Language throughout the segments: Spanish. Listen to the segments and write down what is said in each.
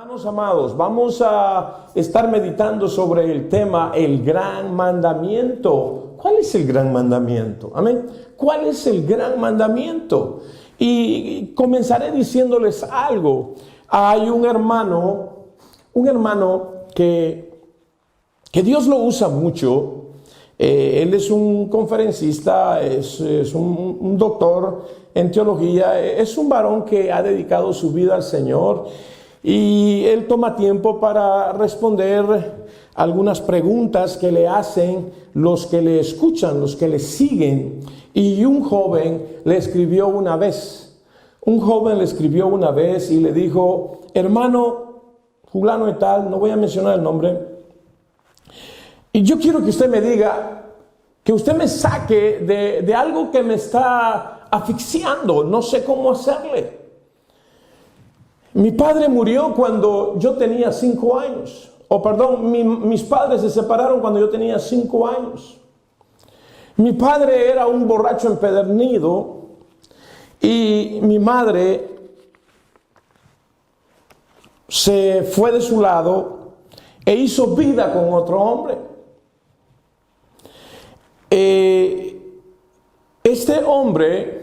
Hermanos amados, vamos a estar meditando sobre el tema, el gran mandamiento. ¿Cuál es el gran mandamiento? Amén. ¿Cuál es el gran mandamiento? Y comenzaré diciéndoles algo. Hay un hermano que Dios lo usa mucho. Él es un conferencista, es un doctor en teología, es un varón que ha dedicado su vida al Señor y él toma tiempo para responder algunas preguntas que le hacen los que le escuchan, los que le siguen. Y un joven le escribió una vez y le dijo: hermano fulano y tal, no voy a mencionar el nombre, y yo quiero que usted me diga, que usted me saque de algo que me está asfixiando, no sé cómo hacerle. Mi padre murió cuando yo tenía 5 años. Mis padres se separaron cuando yo tenía 5 años. Mi padre era un borracho empedernido y mi madre se fue de su lado e hizo vida con otro hombre. Este hombre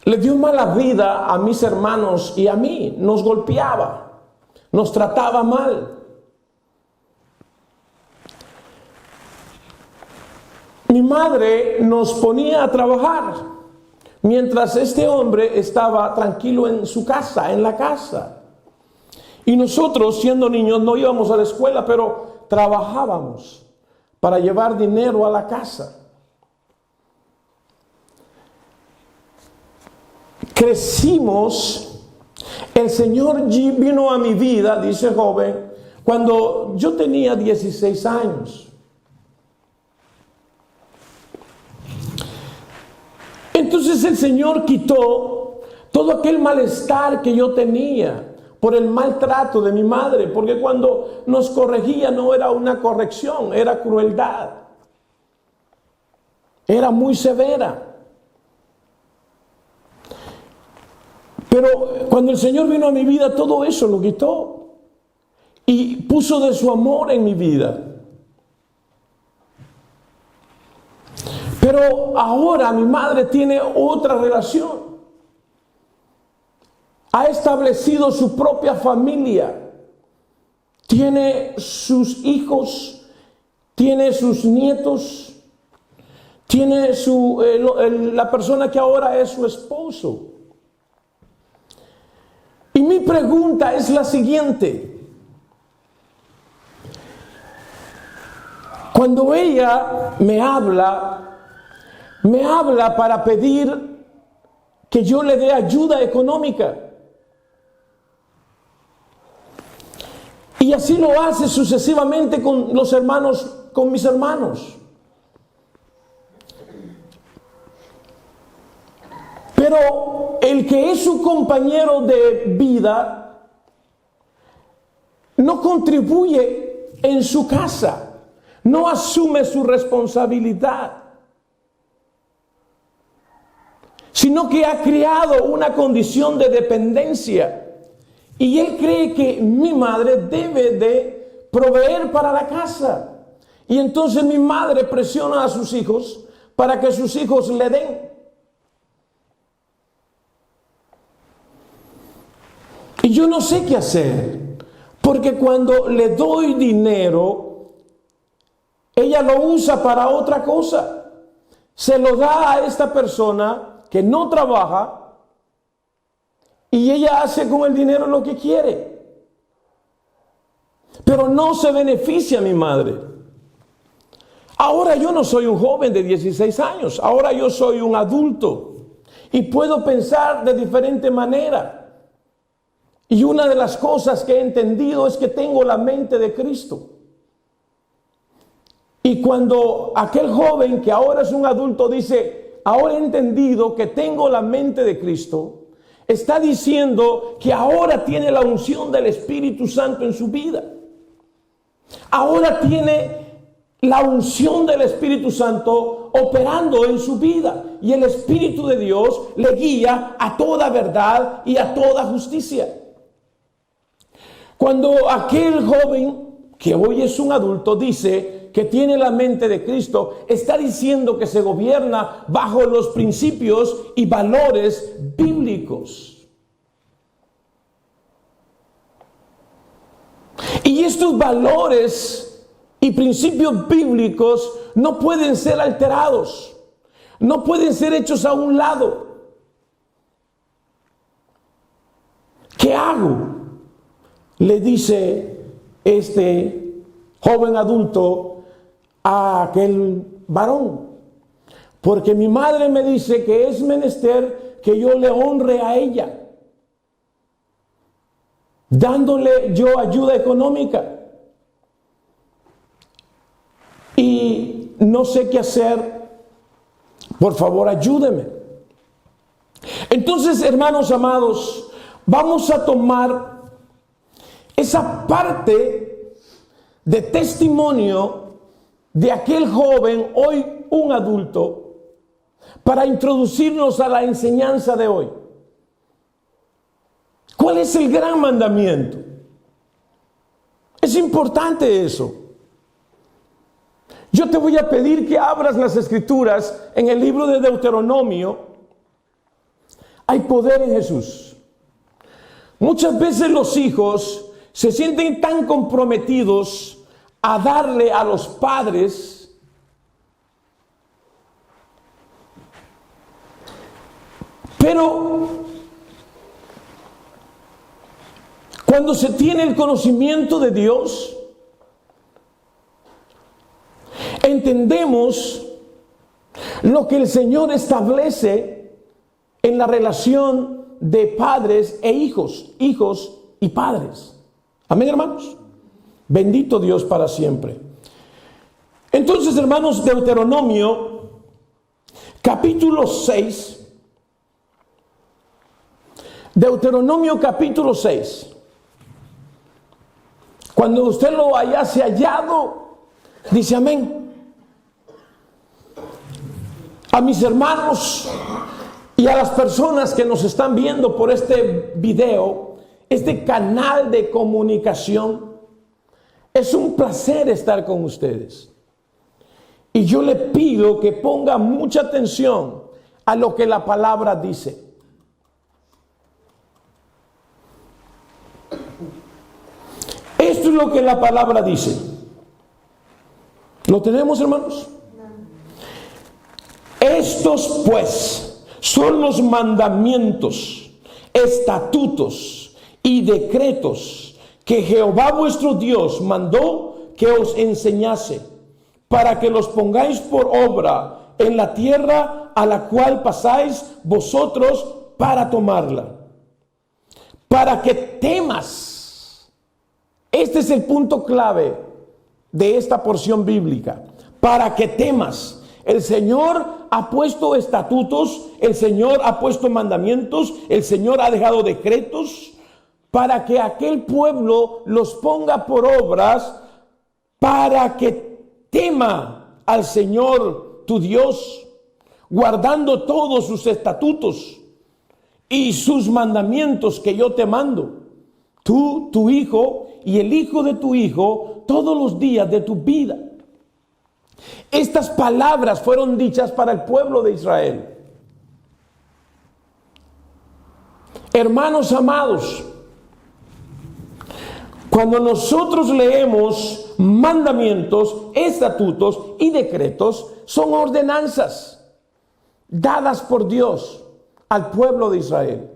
le dio mala vida a mis hermanos y a mí. Nos golpeaba, nos trataba mal. Mi madre nos ponía a trabajar mientras este hombre estaba tranquilo en su casa, en la casa. Y nosotros, siendo niños, no íbamos a la escuela, pero trabajábamos para llevar dinero a la casa. Crecimos. El Señor vino a mi vida, dice el joven, cuando yo tenía 16 años. Entonces el Señor quitó todo aquel malestar que yo tenía por el maltrato de mi madre, porque cuando nos corregía no era una corrección, era crueldad. Era muy severa. Pero cuando el Señor vino a mi vida, todo eso lo quitó y puso de su amor en mi vida. Pero ahora mi madre tiene otra relación. Ha establecido su propia familia. Tiene sus hijos, tiene sus nietos, tiene la persona que ahora es su esposo. Y mi pregunta es la siguiente. Cuando ella me habla para pedir que yo le dé ayuda económica. Y así lo hace sucesivamente con mis hermanos. Pero el que es su compañero de vida no contribuye en su casa, no asume su responsabilidad, sino que ha creado una condición de dependencia. Y él cree que mi madre debe de proveer para la casa. Y entonces mi madre presiona a sus hijos para que sus hijos le den. Y yo no sé qué hacer, porque cuando le doy dinero, ella lo usa para otra cosa. Se lo da a esta persona que no trabaja y ella hace con el dinero lo que quiere. Pero no se beneficia a mi madre. Ahora yo no soy un joven de 16 años, ahora yo soy un adulto y puedo pensar de diferente manera. Y una de las cosas que he entendido es que tengo la mente de Cristo. Y cuando aquel joven que ahora es un adulto dice, ahora he entendido que tengo la mente de Cristo, está diciendo que ahora tiene la unción del Espíritu Santo en su vida. Ahora tiene la unción del Espíritu Santo operando en su vida. Y el Espíritu de Dios le guía a toda verdad y a toda justicia. Cuando aquel joven, que hoy es un adulto, dice que tiene la mente de Cristo, está diciendo que se gobierna bajo los principios y valores bíblicos. Y estos valores y principios bíblicos no pueden ser alterados, no pueden ser hechos a un lado. ¿Qué hago?, le dice este joven adulto a aquel varón. Porque mi madre me dice que es menester que yo le honre a ella, dándole yo ayuda económica. Y no sé qué hacer. Por favor, ayúdeme. Entonces, hermanos amados, vamos a tomar esa parte de testimonio de aquel joven, hoy un adulto, para introducirnos a la enseñanza de hoy. ¿Cuál es el gran mandamiento? Es importante eso. Yo te voy a pedir que abras las Escrituras en el libro de Deuteronomio. Hay poder en Jesús. Muchas veces los hijos se sienten tan comprometidos a darle a los padres pero cuando se tiene el conocimiento de Dios, entendemos lo que el Señor establece en la relación de padres e hijos, hijos y padres. Amén, hermanos. Bendito Dios para siempre. Entonces, hermanos, Deuteronomio capítulo 6. Deuteronomio capítulo 6. Cuando usted lo hayase hallado, dice amén. A mis hermanos y a las personas que nos están viendo por este video, este canal de comunicación, es un placer estar con ustedes. Y yo le pido que ponga mucha atención a lo que la palabra dice. Esto es lo que la palabra dice. ¿Lo tenemos, hermanos? Estos pues son los mandamientos, estatutos y decretos que Jehová vuestro Dios mandó que os enseñase, para que los pongáis por obra en la tierra a la cual pasáis vosotros para tomarla, para que temas. Este es el punto clave de esta porción bíblica. Para que temas. El Señor ha puesto estatutos, el Señor ha puesto mandamientos, el Señor ha dejado decretos para que aquel pueblo los ponga por obras, para que tema al Señor tu Dios, guardando todos sus estatutos y sus mandamientos que yo te mando. Tú, tu hijo y el hijo de tu hijo, todos los días de tu vida. Estas palabras fueron dichas para el pueblo de Israel. Hermanos amados, cuando nosotros leemos mandamientos, estatutos y decretos, son ordenanzas dadas por Dios al pueblo de Israel.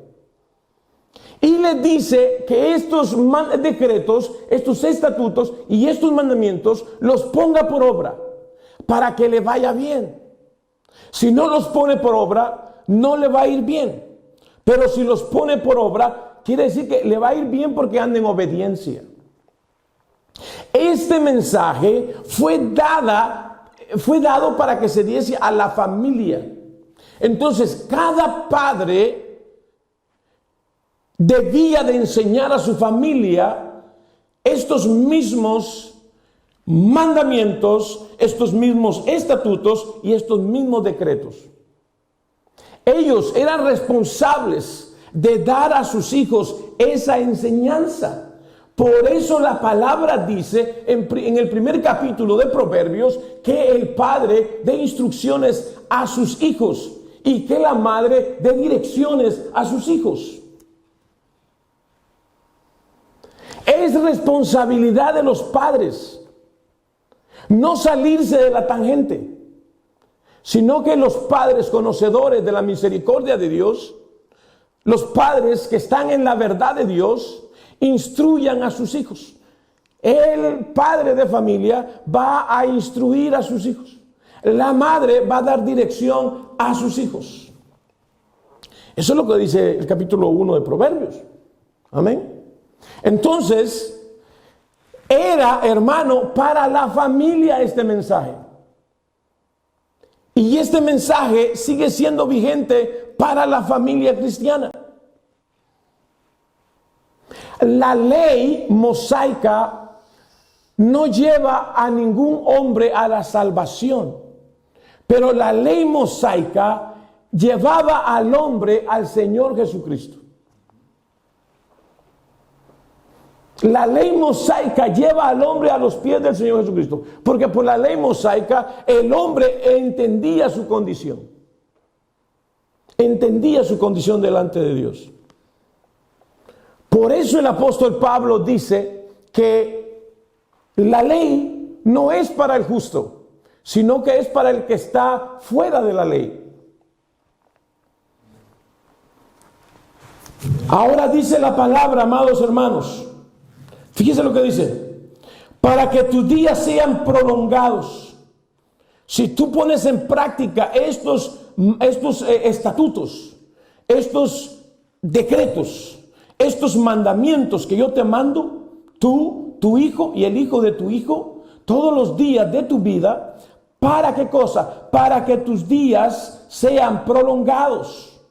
Y les dice que estos decretos, estos estatutos y estos mandamientos los ponga por obra para que le vaya bien. Si no los pone por obra, no le va a ir bien. Pero si los pone por obra, quiere decir que le va a ir bien porque anda en obediencia. Este mensaje fue dado para que se diese a la familia. Entonces, cada padre debía de enseñar a su familia estos mismos mandamientos, estos mismos estatutos y estos mismos decretos. Ellos eran responsables de dar a sus hijos esa enseñanza, Por eso la palabra dice en el primer capítulo de Proverbios que el padre dé instrucciones a sus hijos y que la madre dé direcciones a sus hijos. Es responsabilidad de los padres no salirse de la tangente, sino que los padres conocedores de la misericordia de Dios, los padres que están en la verdad de Dios, instruyan a sus hijos. El padre de familia va a instruir a sus hijos. La madre va a dar dirección a sus hijos. Eso es lo que dice el capítulo 1 de Proverbios. Amén. Entonces, era, hermano, para la familia este mensaje. Y este mensaje sigue siendo vigente para la familia cristiana. La ley mosaica no lleva a ningún hombre a la salvación, pero la ley mosaica llevaba al hombre al Señor Jesucristo. La ley mosaica lleva al hombre a los pies del Señor Jesucristo, porque por la ley mosaica el hombre entendía su condición. Entendía su condición delante de Dios. Por eso el apóstol Pablo dice que la ley no es para el justo, sino que es para el que está fuera de la ley. Ahora dice la palabra, amados hermanos, fíjense lo que dice: para que tus días sean prolongados. Si tú pones en práctica estos estatutos, estos decretos, estos mandamientos que yo te mando, tú, tu hijo y el hijo de tu hijo, todos los días de tu vida, ¿para qué cosa? Para que tus días sean prolongados.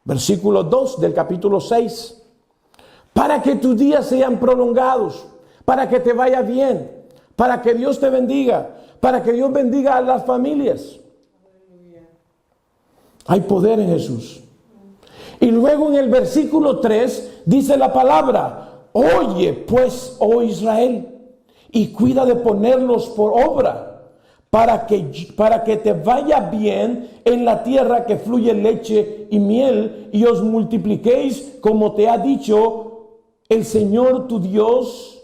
Versículo 2 del capítulo 6. Para que tus días sean prolongados, para que te vaya bien, para que Dios te bendiga, para que Dios bendiga a las familias. Hay poder en Jesús. Y luego en el versículo 3 dice la palabra: oye pues, oh Israel, y cuida de ponerlos por obra, para que te vaya bien en la tierra que fluye leche y miel, y os multipliquéis como te ha dicho el Señor tu Dios.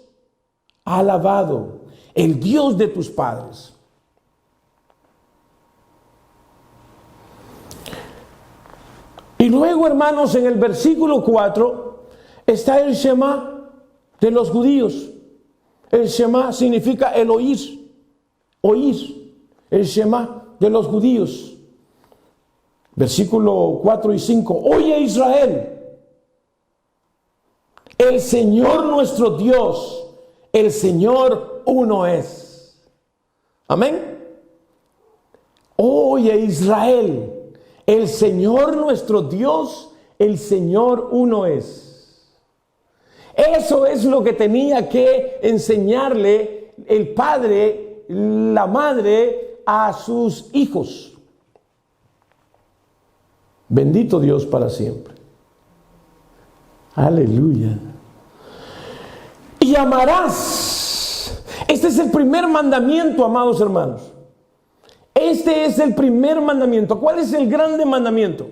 Alabado el Dios de tus padres. Y luego, hermanos, en el versículo 4 está el Shema de los judíos. El Shema significa el oír. Oír. El Shema de los judíos. Versículo 4 y 5. Oye Israel, el Señor nuestro Dios, el Señor uno es. Amén. Oye Israel, el Señor nuestro Dios, el Señor uno es. Eso es lo que tenía que enseñarle el padre, la madre a sus hijos. Bendito Dios para siempre. Aleluya. Y amarás. Este es el primer mandamiento, amados hermanos. Este es el primer mandamiento. ¿Cuál es el grande mandamiento?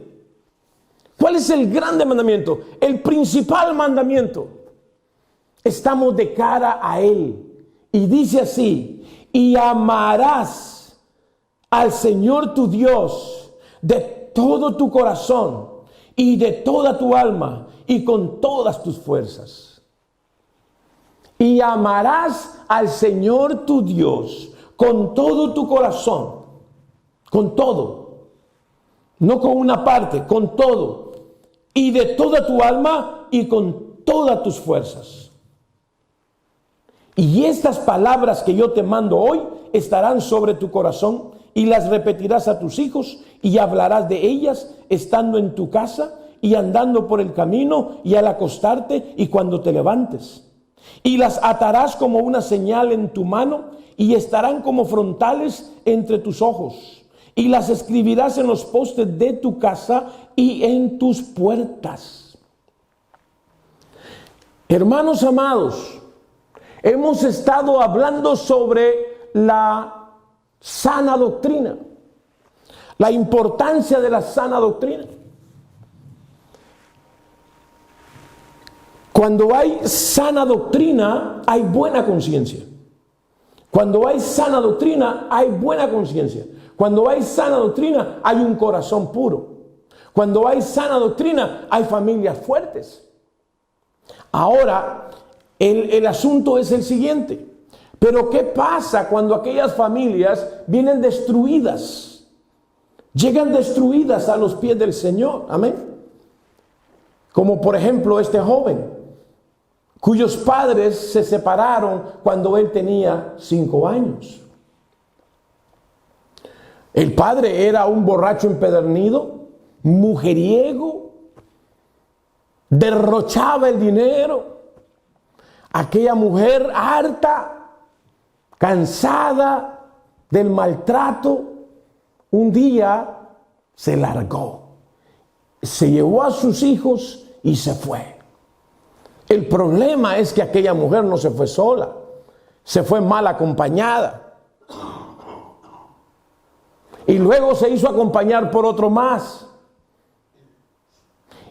¿Cuál es el grande mandamiento? El principal mandamiento. Estamos de cara a Él. Y dice así: y amarás al Señor tu Dios de todo tu corazón y de toda tu alma y con todas tus fuerzas. Y amarás al Señor tu Dios con todo tu corazón. Con todo, no con una parte, con todo, y de toda tu alma y con todas tus fuerzas. Y estas palabras que yo te mando hoy estarán sobre tu corazón, y las repetirás a tus hijos, y hablarás de ellas estando en tu casa y andando por el camino y al acostarte y cuando te levantes. Y las atarás como una señal en tu mano, y estarán como frontales entre tus ojos. Y las escribirás en los postes de tu casa y en tus puertas. Hermanos amados, hemos estado hablando sobre la sana doctrina, la importancia de la sana doctrina. Cuando hay sana doctrina, hay buena conciencia. Cuando hay sana doctrina, hay buena conciencia. Cuando hay sana doctrina, hay un corazón puro. Cuando hay sana doctrina, hay familias fuertes. Ahora, el asunto es el siguiente. Pero ¿qué pasa cuando aquellas familias vienen destruidas? Llegan destruidas a los pies del Señor. Amén. Como por ejemplo este joven, cuyos padres se separaron cuando él tenía 5 años. El padre era un borracho empedernido, mujeriego, derrochaba el dinero. Aquella mujer harta, cansada del maltrato, un día se largó, se llevó a sus hijos y se fue. El problema es que aquella mujer no se fue sola, se fue mal acompañada. Y luego se hizo acompañar por otro más.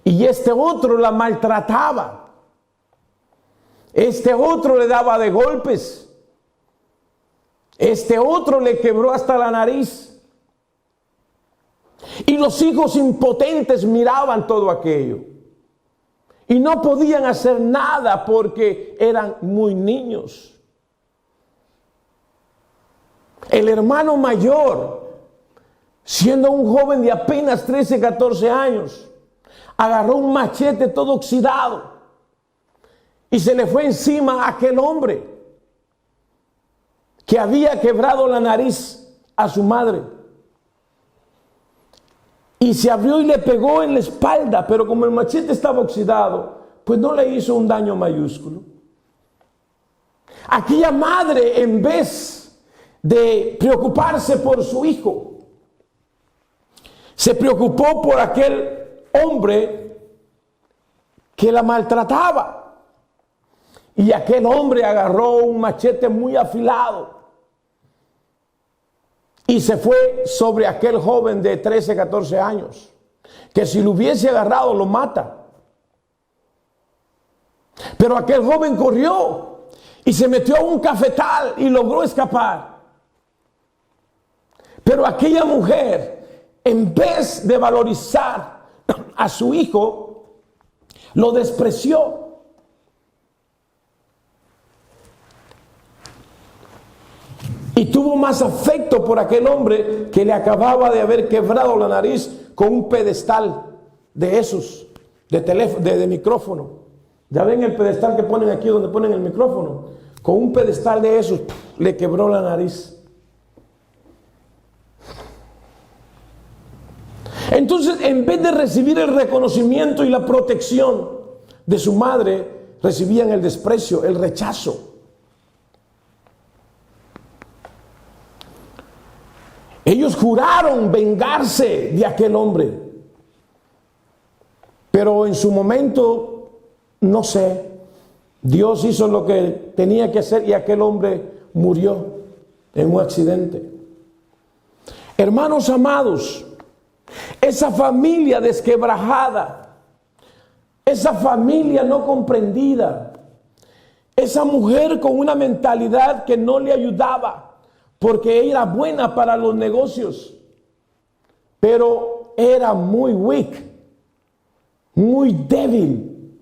Y este otro la maltrataba. Este otro le daba de golpes. Este otro le quebró hasta la nariz. Y los hijos impotentes miraban todo aquello. Y no podían hacer nada porque eran muy niños. El hermano mayor, siendo un joven de apenas 13, 14 años, agarró un machete todo oxidado y se le fue encima a aquel hombre que había quebrado la nariz a su madre. Y se abrió y le pegó en la espalda, pero como el machete estaba oxidado, pues no le hizo un daño mayúsculo. Aquella madre, en vez de preocuparse por su hijo, se preocupó por aquel hombre que la maltrataba. Y aquel hombre agarró un machete muy afilado y se fue sobre aquel joven de 13, 14 años, que si lo hubiese agarrado lo mata. Pero aquel joven corrió y se metió a un cafetal y logró escapar. Pero aquella mujer, en vez de valorizar a su hijo, lo despreció. Y tuvo más afecto por aquel hombre que le acababa de haber quebrado la nariz con un pedestal de esos, de micrófono. Ya ven el pedestal que ponen aquí donde ponen el micrófono. Con un pedestal de esos le quebró la nariz. Entonces, en vez de recibir el reconocimiento y la protección de su madre, recibían el desprecio, el rechazo. Ellos juraron vengarse de aquel hombre, pero en su momento, no sé, Dios hizo lo que tenía que hacer y aquel hombre murió en un accidente. Hermanos amados, esa familia desquebrajada, esa familia no comprendida, esa mujer con una mentalidad que no le ayudaba, porque ella era buena para los negocios, pero era muy weak, muy débil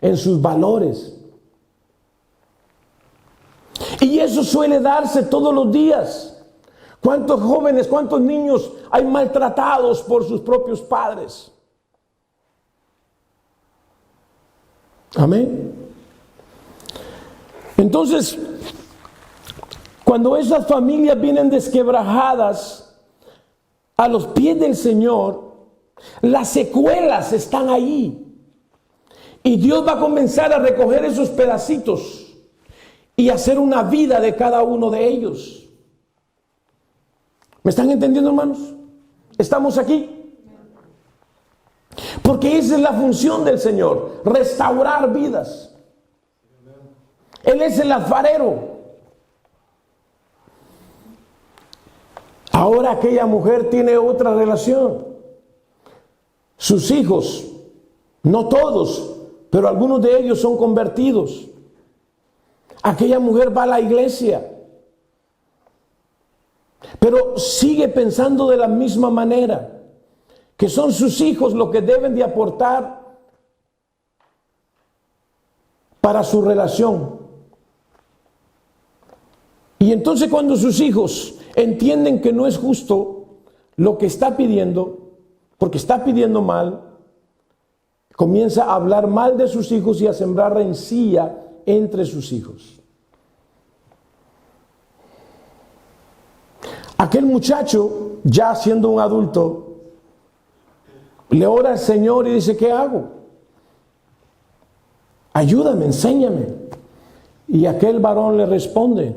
en sus valores. Y eso suele darse todos los días. ¿Cuántos jóvenes, cuántos niños hay maltratados por sus propios padres? Amén. Entonces, cuando esas familias vienen desquebrajadas a los pies del Señor, las secuelas están ahí. Y Dios va a comenzar a recoger esos pedacitos y hacer una vida de cada uno de ellos. ¿Me están entendiendo, hermanos? ¿Estamos aquí? Porque esa es la función del Señor, restaurar vidas. Él es el alfarero. Ahora aquella mujer tiene otra relación. Sus hijos, no todos, pero algunos de ellos son convertidos. Aquella mujer va a la iglesia, pero sigue pensando de la misma manera, que son sus hijos los que deben de aportar para su relación. Y entonces cuando sus hijos entienden que no es justo lo que está pidiendo, porque está pidiendo mal, comienza a hablar mal de sus hijos y a sembrar rencilla entre sus hijos. Aquel muchacho, ya siendo un adulto, le ora al Señor y dice: ¿qué hago? Ayúdame, enséñame. Y aquel varón le responde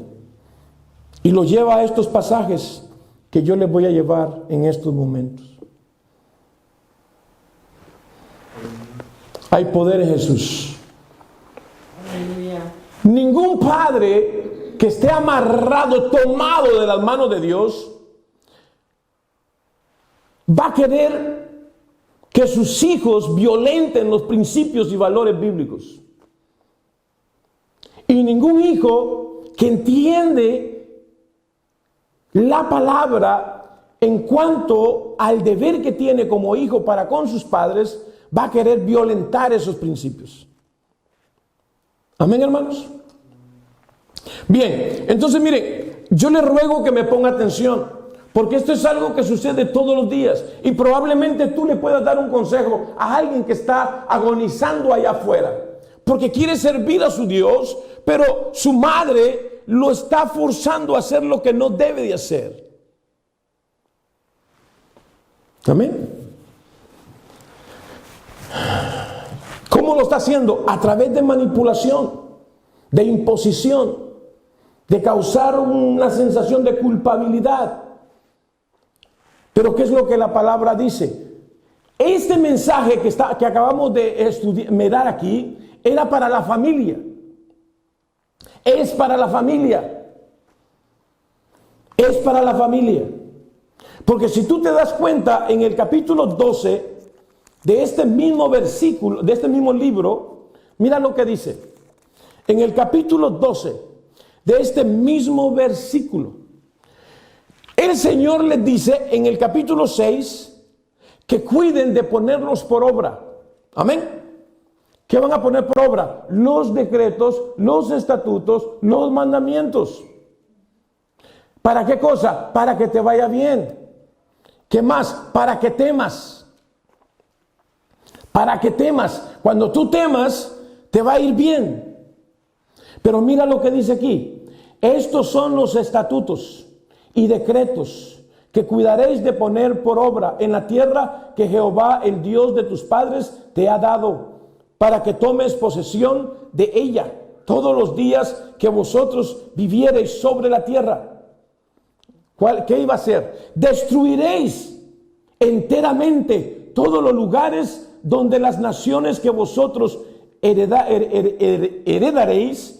y lo lleva a estos pasajes que yo les voy a llevar en estos momentos. Hay poder en Jesús. Aleluya. Ningún padre que esté amarrado, tomado de las manos de Dios, va a querer que sus hijos violenten los principios y valores bíblicos. Y ningún hijo que entiende la palabra en cuanto al deber que tiene como hijo para con sus padres, va a querer violentar esos principios. Amén, hermanos. Bien, entonces miren, yo les ruego que me ponga atención, porque esto es algo que sucede todos los días y probablemente tú le puedas dar un consejo a alguien que está agonizando allá afuera, porque quiere servir a su Dios, pero su madre lo está forzando a hacer lo que no debe de hacer. Amén. ¿Cómo lo está haciendo? A través de manipulación, de imposición, de causar una sensación de culpabilidad. Pero ¿qué es lo que la palabra dice? Este mensaje que acabamos de mirar aquí era para la familia. Es para la familia. Es para la familia. Porque si tú te das cuenta, en el capítulo 12 de este mismo versículo, de este mismo libro, mira lo que dice. En el capítulo 12 de este mismo versículo, el Señor les dice en el capítulo 6 que cuiden de ponerlos por obra. Amén. ¿Qué van a poner por obra? Los decretos, los estatutos, los mandamientos. ¿Para qué cosa? Para que te vaya bien. ¿Qué más? Para que temas. Para que temas. Cuando tú temas, te va a ir bien. Pero mira lo que dice aquí. Estos son los estatutos y decretos que cuidaréis de poner por obra en la tierra que Jehová, el Dios de tus padres, te ha dado, para que tomes posesión de ella todos los días que vosotros viviereis sobre la tierra. ¿Qué iba a hacer? Destruiréis enteramente todos los lugares donde las naciones que vosotros heredaréis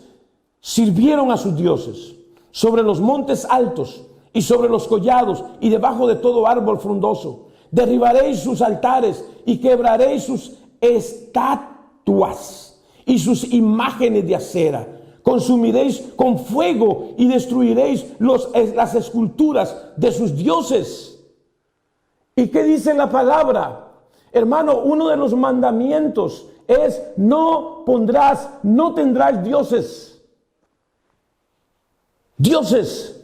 sirvieron a sus dioses, sobre los montes altos y sobre los collados y debajo de todo árbol frondoso. Derribaréis sus altares y quebraréis sus estatuas y sus imágenes de acera. Consumiréis con fuego y destruiréis las esculturas de sus dioses. ¿Y qué dice la palabra? Hermano, uno de los mandamientos es: no tendrás dioses. Dioses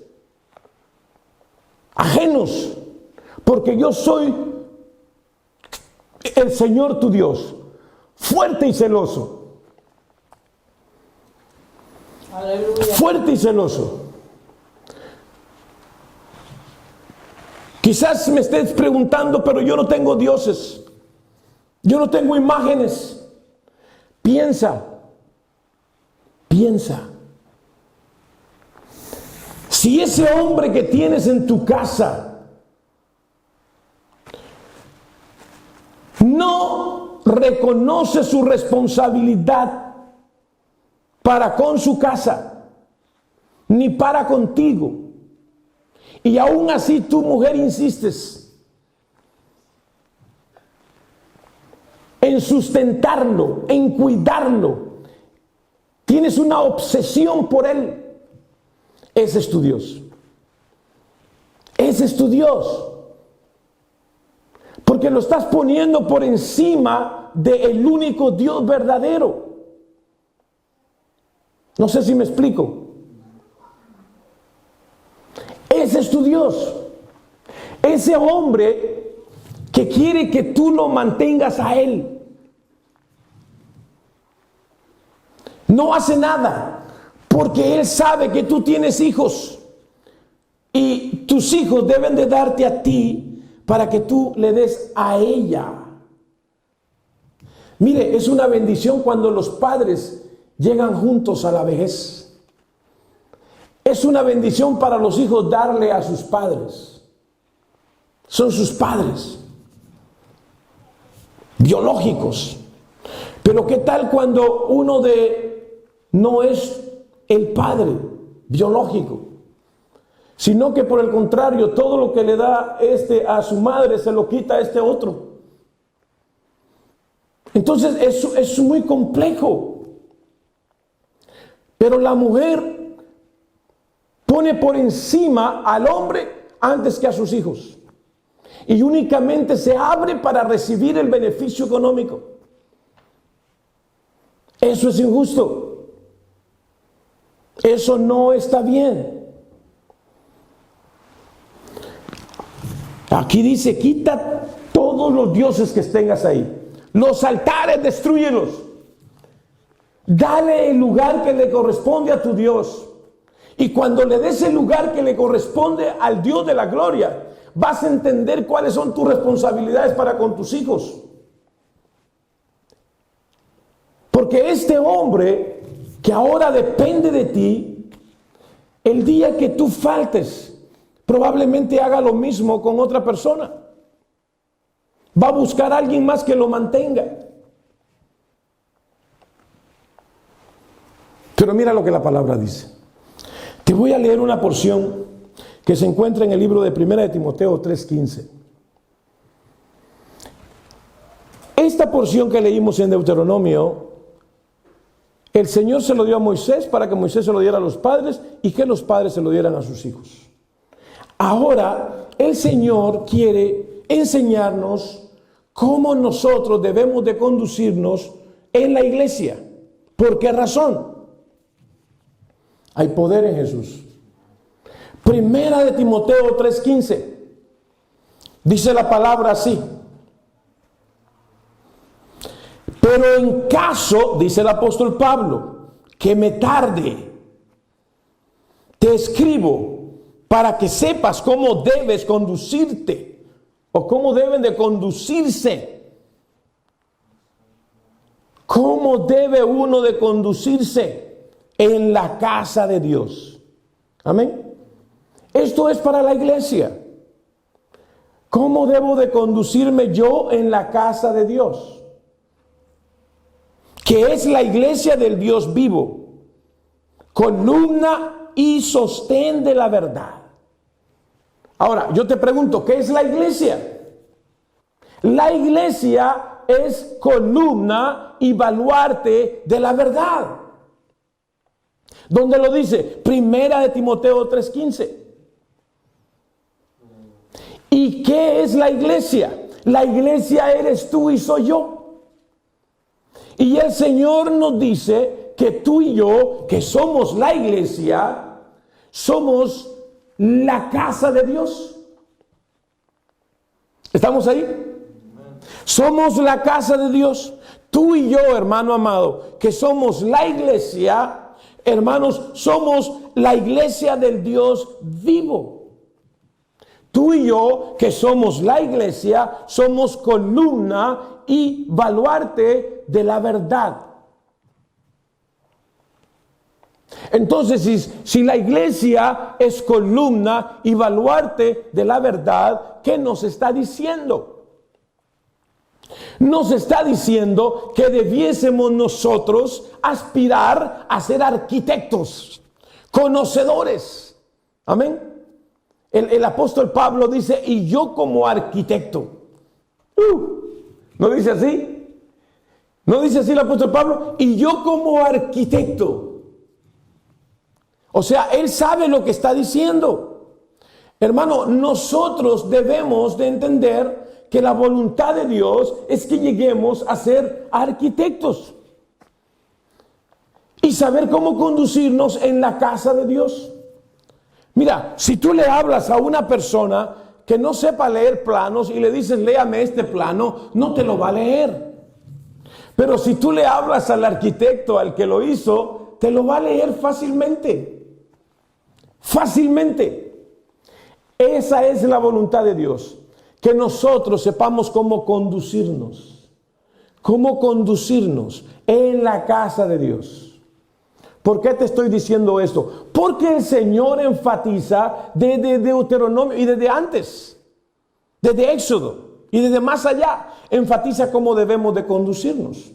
ajenos, porque yo soy el Señor tu Dios, fuerte y celoso. Aleluya. Fuerte y celoso. Quizás me estés preguntando, pero yo no tengo dioses, yo no tengo imágenes. Piensa. Si ese hombre que tienes en tu casa no reconoce su responsabilidad para con su casa, ni para contigo. Y aún así tu mujer insistes en sustentarlo, en cuidarlo. Tienes una obsesión por él. Ese es tu Dios. Ese es tu Dios. Porque lo estás poniendo por encima del único Dios verdadero. No sé si me explico. Ese es tu Dios. Ese hombre que quiere que tú lo mantengas a él. No hace nada porque él sabe que tú tienes hijos y tus hijos deben de darte a ti para que tú le des a ella. Mire, es una bendición cuando los padres llegan juntos a la vejez. Es una bendición para los hijos darle a sus padres. Son sus padres biológicos. Pero ¿qué tal cuando uno no es el padre biológico, sino que por el contrario, todo lo que le da a su madre se lo quita a este otro? Entonces eso es muy complejo. Pero la mujer pone por encima al hombre antes que a sus hijos. Y únicamente se abre para recibir el beneficio económico. Eso es injusto. Eso no está bien. Aquí dice, quita todos los dioses que tengas ahí. Los altares, destrúyelos. Dale el lugar que le corresponde a tu Dios. Y cuando le des el lugar que le corresponde al Dios de la gloria, vas a entender cuáles son tus responsabilidades para con tus hijos. Porque este hombre que ahora depende de ti, el día que tú faltes, probablemente haga lo mismo con otra persona. Va a buscar a alguien más que lo mantenga. Pero mira lo que la palabra dice. Te voy a leer una porción que se encuentra en el libro de 1 de Timoteo 3:15. Esta porción que leímos en Deuteronomio, el Señor se lo dio a Moisés para que Moisés se lo diera a los padres y que los padres se lo dieran a sus hijos. Ahora, el Señor quiere enseñarnos cómo nosotros debemos de conducirnos en la iglesia. ¿Por qué razón? Hay poder en Jesús. 1 de Timoteo 3:15. Dice la palabra así. Pero en caso, dice el apóstol Pablo, que me tarde, te escribo para que sepas cómo debes conducirte o cómo deben de conducirse. ¿Cómo debe uno de conducirse en la casa de Dios? Amén. Esto es para la iglesia. ¿Cómo debo de conducirme yo en la casa de Dios? Que es la iglesia del Dios vivo, columna y sostén de la verdad. Ahora, yo te pregunto, ¿qué es la iglesia? La iglesia es columna y baluarte de la verdad. ¿Dónde lo dice? 1 de Timoteo 3:15. ¿Y qué es la iglesia? La iglesia eres tú y soy yo. Y el Señor nos dice que tú y yo, que somos la iglesia, somos la casa de Dios. ¿Estamos ahí? Somos la casa de Dios. Tú y yo, hermano amado, que somos la iglesia, hermanos, somos la iglesia del Dios vivo. Tú y yo, que somos la iglesia, somos columna y baluarte de la verdad. Entonces, si la iglesia es columna y baluarte de la verdad, ¿qué nos está diciendo? Nos está diciendo que debiésemos nosotros aspirar a ser arquitectos, conocedores. Amén. El apóstol Pablo dice, y yo como arquitecto. ¿No dice así? ¿No dice así el apóstol Pablo? Y yo como arquitecto. O sea, él sabe lo que está diciendo. Hermano, nosotros debemos de entender que la voluntad de Dios es que lleguemos a ser arquitectos y saber cómo conducirnos en la casa de Dios. Mira, si tú le hablas a una persona que no sepa leer planos y le dices, léame este plano, no te lo va a leer. Pero si tú le hablas al arquitecto, al que lo hizo, te lo va a leer fácilmente. Fácilmente. Esa es la voluntad de Dios. Que nosotros sepamos cómo conducirnos. Cómo conducirnos en la casa de Dios. ¿Por qué te estoy diciendo esto? Porque el Señor enfatiza desde Deuteronomio y desde antes, desde Éxodo y desde más allá, enfatiza cómo debemos de conducirnos.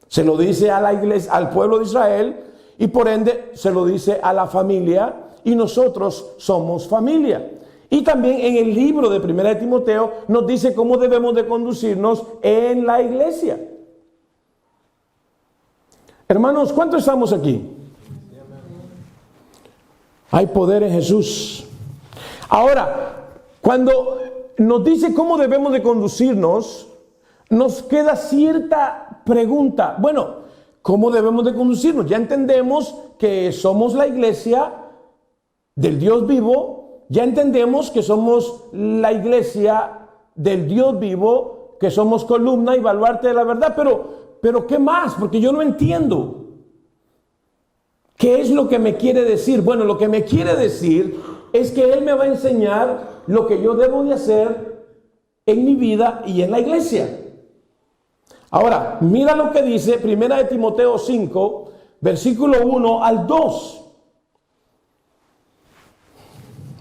Se lo dice a la iglesia, al pueblo de Israel, y por ende se lo dice a la familia, y nosotros somos familia. Y también en el libro de 1 Timoteo nos dice cómo debemos de conducirnos en la iglesia. Hermanos, ¿cuántos estamos aquí? Hay poder en Jesús. Ahora, cuando nos dice cómo debemos de conducirnos, nos queda cierta pregunta. Bueno, ¿cómo debemos de conducirnos? Ya entendemos que somos la iglesia del Dios vivo. Ya entendemos que somos la iglesia del Dios vivo, que somos columna y baluarte de la verdad. Pero ¿qué más? Porque yo no entiendo. ¿Qué es lo que me quiere decir? Bueno, lo que me quiere decir es que Él me va a enseñar lo que yo debo de hacer en mi vida y en la iglesia. Ahora, mira lo que dice 1 Timoteo 5, versículo 1 al 2.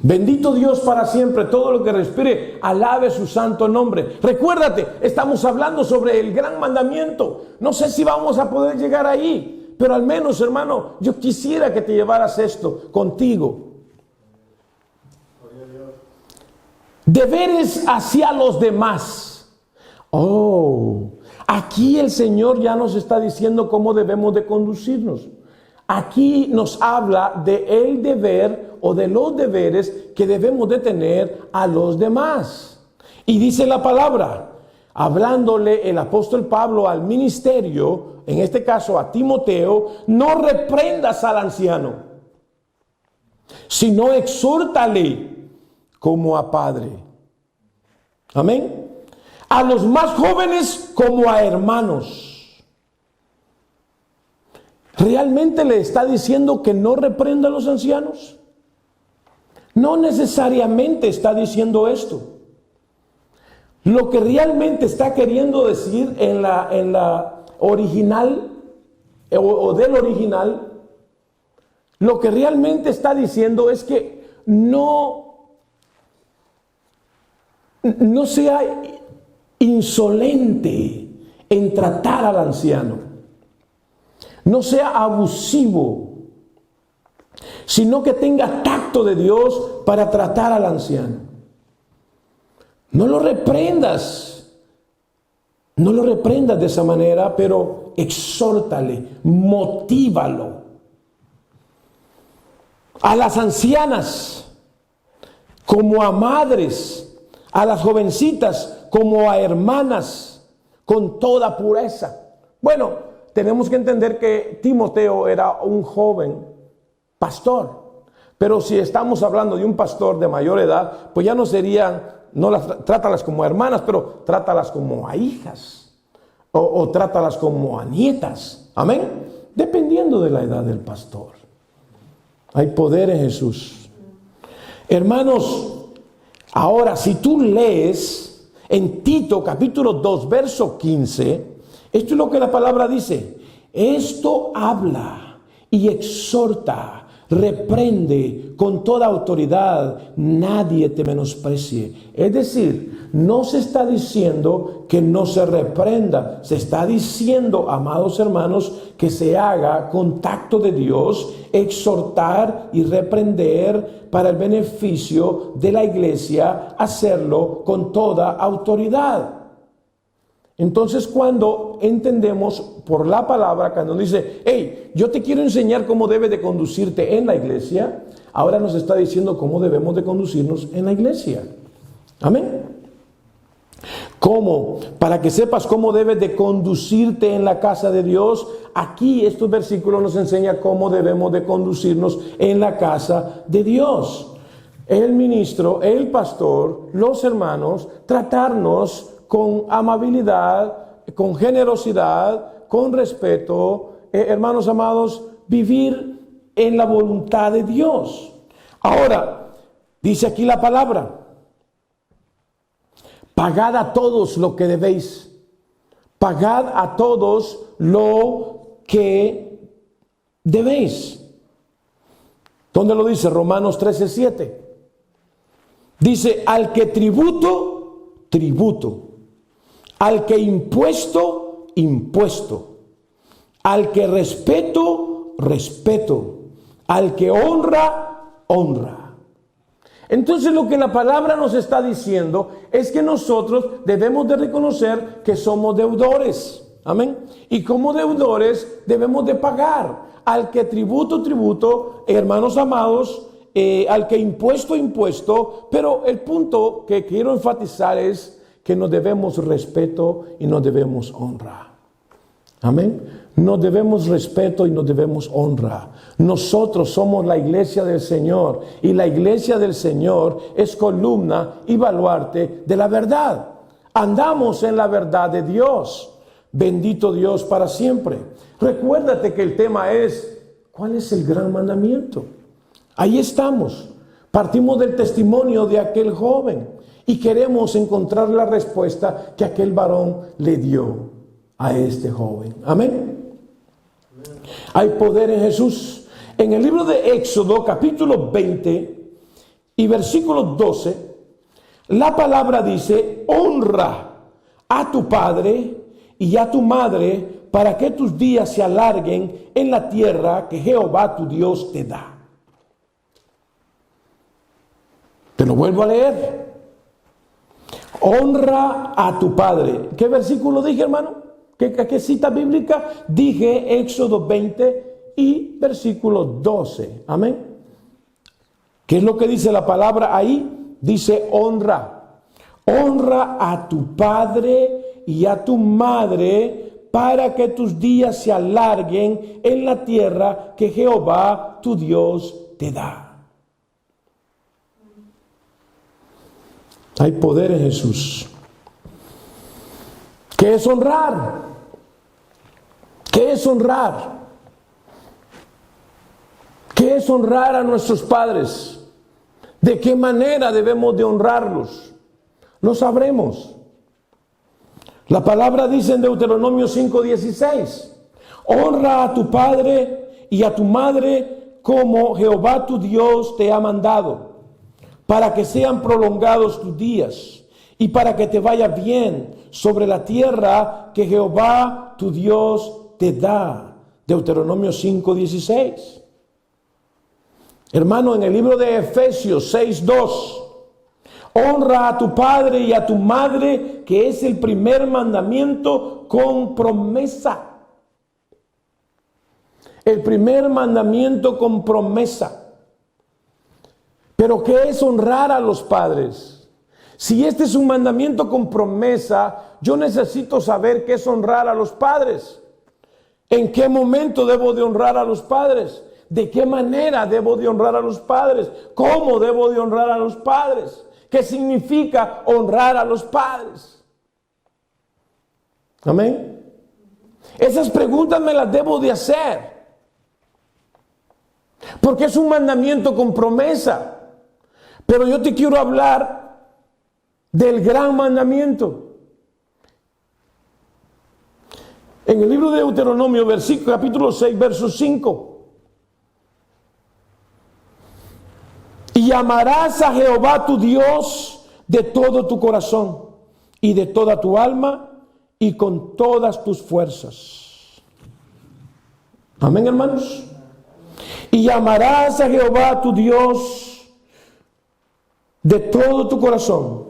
Bendito Dios para siempre, todo lo que respire, alabe su santo nombre. Recuérdate, estamos hablando sobre el gran mandamiento. No sé si vamos a poder llegar ahí, pero al menos, hermano, yo quisiera que te llevaras esto contigo. Deberes hacia los demás. Aquí el Señor ya nos está diciendo cómo debemos de conducirnos. Aquí nos habla de el deber o de los deberes que debemos de tener a los demás. Y dice la palabra, hablándole el apóstol Pablo al ministerio, en este caso a Timoteo, no reprendas al anciano, sino exhórtale como a padre. Amén. A los más jóvenes como a hermanos. ¿Realmente le está diciendo que no reprenda a los ancianos? No necesariamente está diciendo esto. Lo que realmente está queriendo decir en la original o del original, lo que realmente está diciendo es que no sea insolente en tratar al anciano. No sea abusivo, sino que tenga tacto de Dios para tratar al anciano. No lo reprendas de esa manera, pero exhórtale, motívalo. A las ancianas como a madres, a las jovencitas como a hermanas, con toda pureza. Bueno, tenemos que entender que Timoteo era un joven pastor, pero si estamos hablando de un pastor de mayor edad, pues ya no serían, trátalas como a hermanas, pero trátalas como a hijas, o trátalas como a nietas, amén, dependiendo de la edad del pastor. Hay poder en Jesús. Hermanos, ahora si tú lees en Tito capítulo 2 verso 15, esto es lo que la palabra dice. Esto habla y exhorta reprende con toda autoridad, nadie te menosprecie. Es decir, no se está diciendo que no se reprenda, se está diciendo, amados hermanos, que se haga contacto de Dios, exhortar y reprender para el beneficio de la iglesia, hacerlo con toda autoridad. Entonces, cuando entendemos por la palabra, cuando dice, hey, yo te quiero enseñar cómo debes de conducirte en la iglesia, ahora nos está diciendo cómo debemos de conducirnos en la iglesia. Amén. ¿Cómo? Para que sepas cómo debes de conducirte en la casa de Dios. Aquí estos versículos nos enseñan cómo debemos de conducirnos en la casa de Dios. El ministro, el pastor, los hermanos, tratarnos con amabilidad, con generosidad, con respeto, hermanos amados, vivir en la voluntad de Dios. Ahora, dice aquí la palabra, pagad a todos lo que debéis, pagad a todos lo que debéis. ¿Dónde lo dice? Romanos 13:7. Dice, al que tributo, tributo. Al que impuesto, impuesto. Al que respeto, respeto. Al que honra, honra. Entonces lo que la palabra nos está diciendo es que nosotros debemos de reconocer que somos deudores. Amén. Y como deudores debemos de pagar. Al que tributo, tributo, hermanos amados, al que impuesto, impuesto. Pero el punto que quiero enfatizar es que nos debemos respeto y nos debemos honra. Amén. Nos debemos respeto y nos debemos honra. Nosotros somos la iglesia del Señor y la iglesia del Señor es columna y baluarte de la verdad. Andamos en la verdad de Dios. Bendito Dios para siempre. Recuérdate que el tema es, ¿cuál es el gran mandamiento? Ahí estamos. Partimos del testimonio de aquel joven. Y queremos encontrar la respuesta que aquel varón le dio a este joven. Amén. Hay poder en Jesús. En el libro de Éxodo, capítulo 20 y versículo 12, la palabra dice, honra a tu padre y a tu madre para que tus días se alarguen en la tierra que Jehová tu Dios te da. Te lo vuelvo a leer. Honra a tu padre. ¿Qué versículo dije, hermano? ¿Qué cita bíblica? Dije Éxodo 20 y versículo 12. Amén. ¿Qué es lo que dice la palabra ahí? Dice honra. Honra a tu padre y a tu madre para que tus días se alarguen en la tierra que Jehová tu Dios te da. Hay poder en Jesús. ¿Qué es honrar? ¿Qué es honrar? ¿Qué es honrar a nuestros padres? ¿De qué manera debemos de honrarlos? Lo sabremos. La palabra dice en Deuteronomio 5:16, honra a tu padre y a tu madre como Jehová tu Dios te ha mandado, para que sean prolongados tus días y para que te vaya bien sobre la tierra que Jehová tu Dios te da. Deuteronomio 5:16. Hermano, en el libro de Efesios 6:2, honra a tu padre y a tu madre, que es el primer mandamiento con promesa. El primer mandamiento con promesa. Pero ¿qué es honrar a los padres? Si este es un mandamiento con promesa, yo necesito saber qué es honrar a los padres. ¿En qué momento debo de honrar a los padres? ¿De qué manera debo de honrar a los padres? ¿Cómo debo de honrar a los padres? ¿Qué significa honrar a los padres? Amén. Esas preguntas me las debo de hacer. Porque es un mandamiento con promesa. Pero yo te quiero hablar del gran mandamiento. En el libro de Deuteronomio, capítulo 6, verso 5. Y amarás a Jehová tu Dios de todo tu corazón y de toda tu alma y con todas tus fuerzas. Amén, hermanos. Y amarás a Jehová tu Dios de todo tu corazón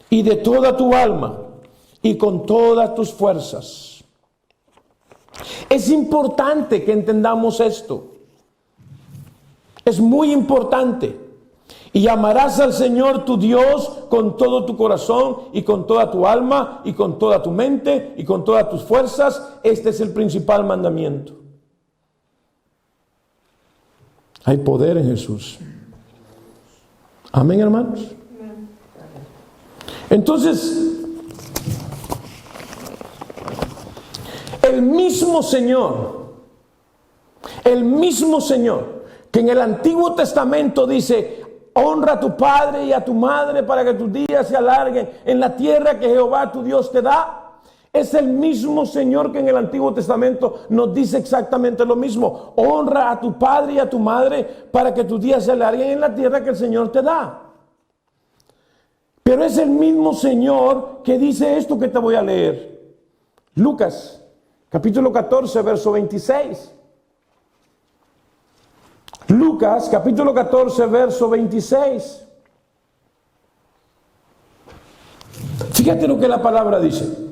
y de toda tu alma y con todas tus fuerzas. Es importante que entendamos esto. Es muy importante. Y amarás al Señor tu Dios con todo tu corazón y con toda tu alma y con toda tu mente y con todas tus fuerzas. Este es el principal mandamiento. Hay poder en Jesús. Amén, hermanos. Entonces, el mismo Señor que en el Antiguo Testamento dice: honra a tu padre y a tu madre para que tus días se alarguen en la tierra que Jehová tu Dios te da. Es el mismo Señor que en el Antiguo Testamento nos dice exactamente lo mismo. Honra a tu padre y a tu madre para que tus días se alarguen en la tierra que el Señor te da. Pero es el mismo Señor que dice esto que te voy a leer. Lucas, capítulo 14, verso 26. Lucas, capítulo 14, verso 26. Fíjate lo que la palabra dice.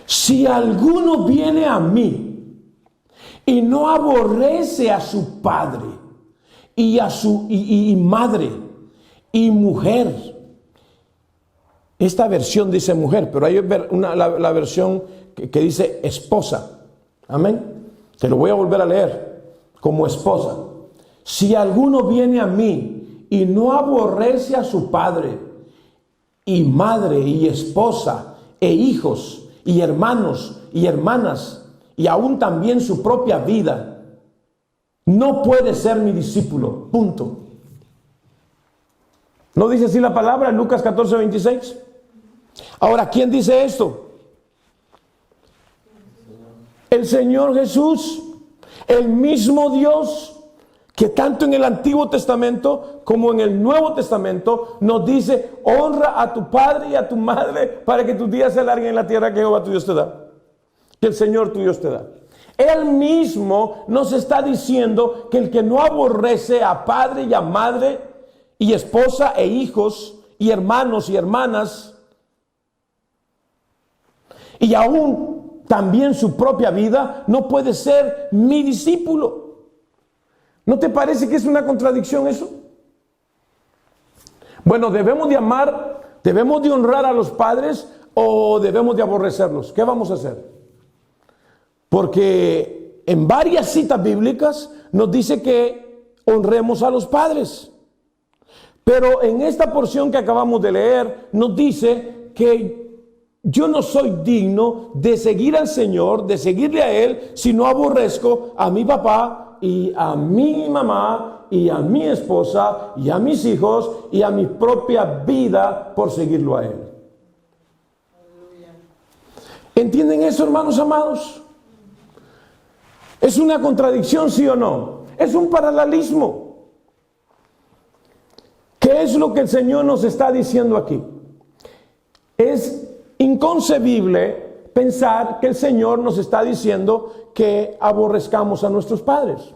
Si alguno viene a mí y no aborrece a su padre y a su madre y mujer. Esta versión dice mujer, pero hay la versión que dice esposa. Amén. Te lo voy a volver a leer como esposa. Si alguno viene a mí y no aborrece a su padre y madre y esposa e hijos y hermanos y hermanas y aún también su propia vida, no puede ser mi discípulo. Punto. ¿No dice así la palabra en Lucas 14, 26? Ahora, ¿quién dice esto? El Señor Jesús, el mismo Dios que tanto en el Antiguo Testamento como en el Nuevo Testamento nos dice: honra a tu padre y a tu madre para que tus días se alarguen en la tierra que Jehová tu Dios te da, que el Señor tu Dios te da. Él mismo nos está diciendo que el que no aborrece a padre y a madre y esposa e hijos y hermanos y hermanas y aún también su propia vida, no puede ser mi discípulo. ¿No te parece que es una contradicción eso? Bueno, ¿debemos de amar, debemos de honrar a los padres o debemos de aborrecerlos? ¿Qué vamos a hacer? Porque en varias citas bíblicas nos dice que honremos a los padres. Pero en esta porción que acabamos de leer nos dice que yo no soy digno de seguir al Señor, de seguirle a Él, si no aborrezco a mi papá y a mi mamá y a mi esposa y a mis hijos y a mi propia vida por seguirlo a Él. ¿Entienden eso, hermanos amados? ¿Es una contradicción, sí o no? Es un paralelismo. ¿Qué es lo que el Señor nos está diciendo aquí? Es inconcebible pensar que el Señor nos está diciendo que aborrezcamos a nuestros padres.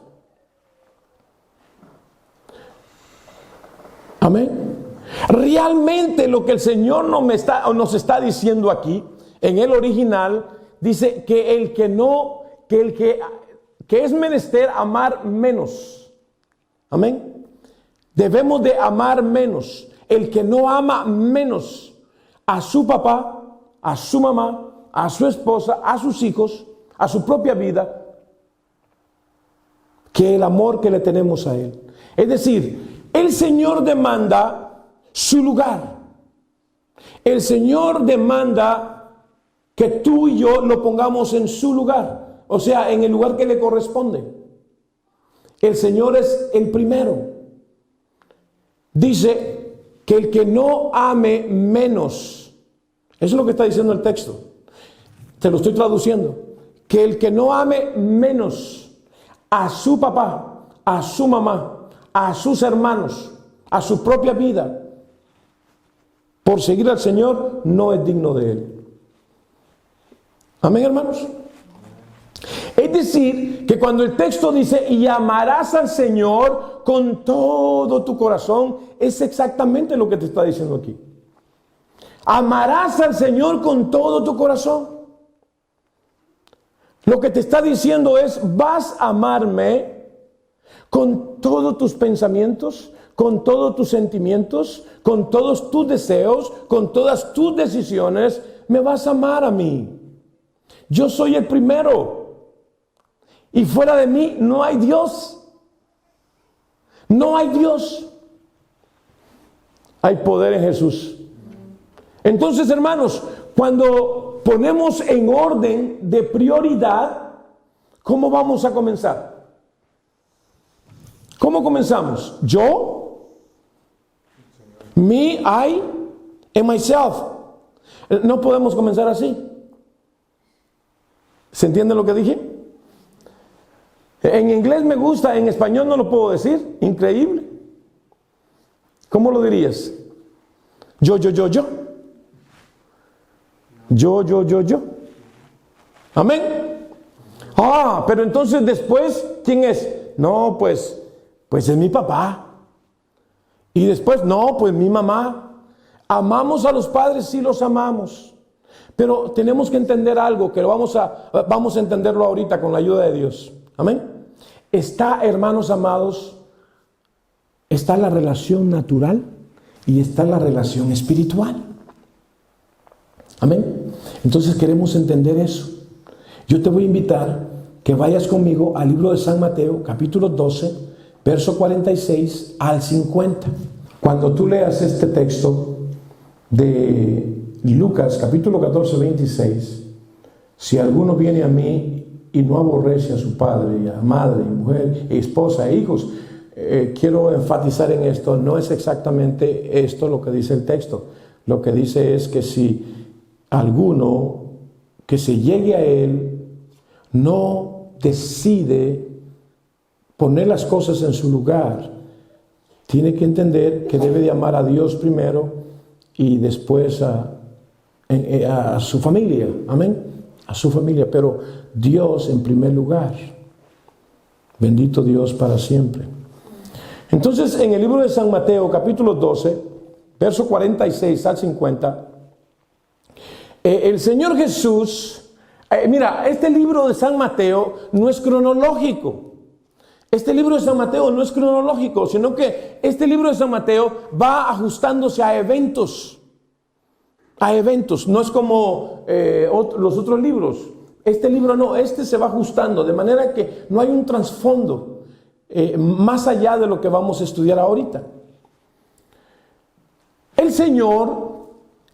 Amén. Realmente lo que el Señor nos está diciendo aquí, en el original, dice que que es menester amar menos. Amén. Debemos de amar menos. El que no ama menos a su papá, a su mamá, a su esposa, a sus hijos, a su propia vida, que el amor que le tenemos a Él. Es decir, el Señor demanda su lugar. El Señor demanda que tú y yo lo pongamos en su lugar, o sea, en el lugar que le corresponde. El Señor es el primero. Dice que el que no ame menos, eso es lo que está diciendo el texto. Te lo estoy traduciendo. Que el que no ame menos a su papá, a su mamá, a sus hermanos, a su propia vida por seguir al Señor, no es digno de Él. Amén, hermanos. Es decir, que cuando el texto dice, y amarás al Señor con todo tu corazón, es exactamente lo que te está diciendo aquí. Amarás al Señor con todo tu corazón. Lo que te está diciendo es, vas a amarme con todos tus pensamientos, con todos tus sentimientos, con todos tus deseos, con todas tus decisiones. Me vas a amar a mí. Yo soy el primero. Y fuera de mí no hay Dios. No hay Dios. Hay poder en Jesús. Entonces, hermanos, cuando ponemos en orden de prioridad, ¿cómo vamos a comenzar? ¿Cómo comenzamos? Yo, me, I, and myself. No podemos comenzar así. ¿Se entiende lo que dije? En inglés me gusta, en español no lo puedo decir. Increíble. ¿Cómo lo dirías? Yo. Yo. Amén. Pero entonces después, ¿quién es? No, pues es mi papá. Y después, no, pues mi mamá. Amamos a los padres, sí los amamos. Pero tenemos que entender algo, que vamos a entenderlo ahorita con la ayuda de Dios. Amén. Está, hermanos amados, está la relación natural y está la relación espiritual. Amén. Entonces queremos entender eso. Yo te voy a invitar que vayas conmigo al libro de San Mateo, capítulo 12, verso 46 al 50. Cuando tú leas este texto de Lucas, capítulo 14, 26, si alguno viene a mí y no aborrece a su padre, y a madre, y mujer, y esposa, e hijos, quiero enfatizar en esto, no es exactamente esto lo que dice el texto. Lo que dice es que si alguno que se llegue a él no decide poner las cosas en su lugar, tiene que entender que debe de amar a Dios primero y después a su familia. Amén. A su familia, pero Dios en primer lugar. Bendito Dios para siempre. Entonces, en el libro de San Mateo, capítulo 12, verso 46 al 50, el Señor Jesús, mira, este libro de San Mateo no es cronológico. Este libro de San Mateo no es cronológico, sino que este libro de San Mateo va ajustándose a eventos. No es como los otros libros. Este libro no, este se va ajustando, de manera que no hay un trasfondo más allá de lo que vamos a estudiar ahorita. El Señor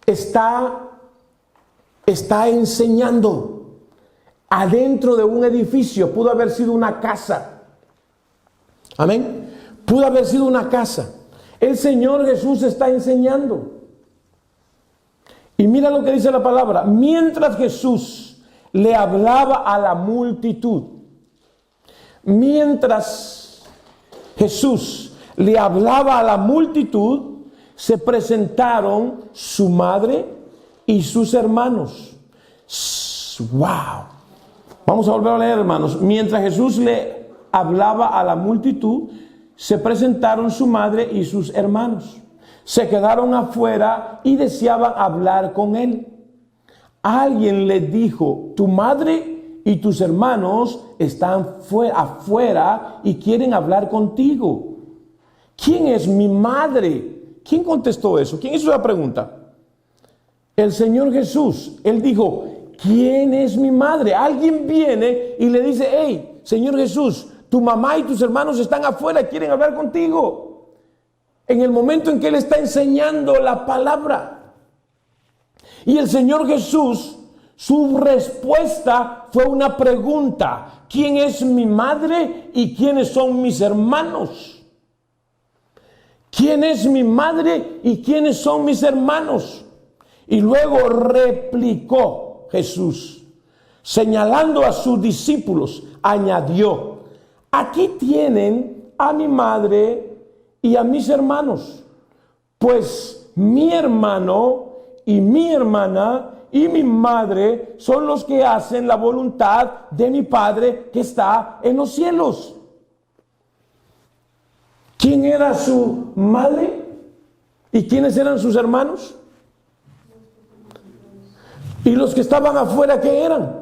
está enseñando adentro de un edificio. Pudo haber sido una casa. Amén. Pudo haber sido una casa. El Señor Jesús está enseñando. Y mira lo que dice la palabra. Mientras Jesús le hablaba a la multitud. Mientras Jesús le hablaba a la multitud, se presentaron su madre y sus hermanos. ¡Wow! Vamos a volver a leer, hermanos. Mientras Jesús le hablaba a la multitud, se presentaron su madre y sus hermanos. Se quedaron afuera y deseaban hablar con él. Alguien le dijo: tu madre y tus hermanos están afuera y quieren hablar contigo. ¿Quién es mi madre? ¿Quién contestó eso? ¿Quién hizo esa pregunta? El Señor Jesús. Él dijo: ¿quién es mi madre? Alguien viene y le dice: hey, Señor Jesús, tu mamá y tus hermanos están afuera y quieren hablar contigo. En el momento en que Él está enseñando la palabra. Y el Señor Jesús, su respuesta fue una pregunta: ¿quién es mi madre y quiénes son mis hermanos? ¿Quién es mi madre y quiénes son mis hermanos? Y luego replicó Jesús, señalando a sus discípulos, añadió: aquí tienen a mi madre y a mis hermanos, pues mi hermano y mi hermana y mi madre son los que hacen la voluntad de mi Padre que está en los cielos. ¿Quién era su madre? ¿Y quiénes eran sus hermanos? ¿Y los que estaban afuera qué eran?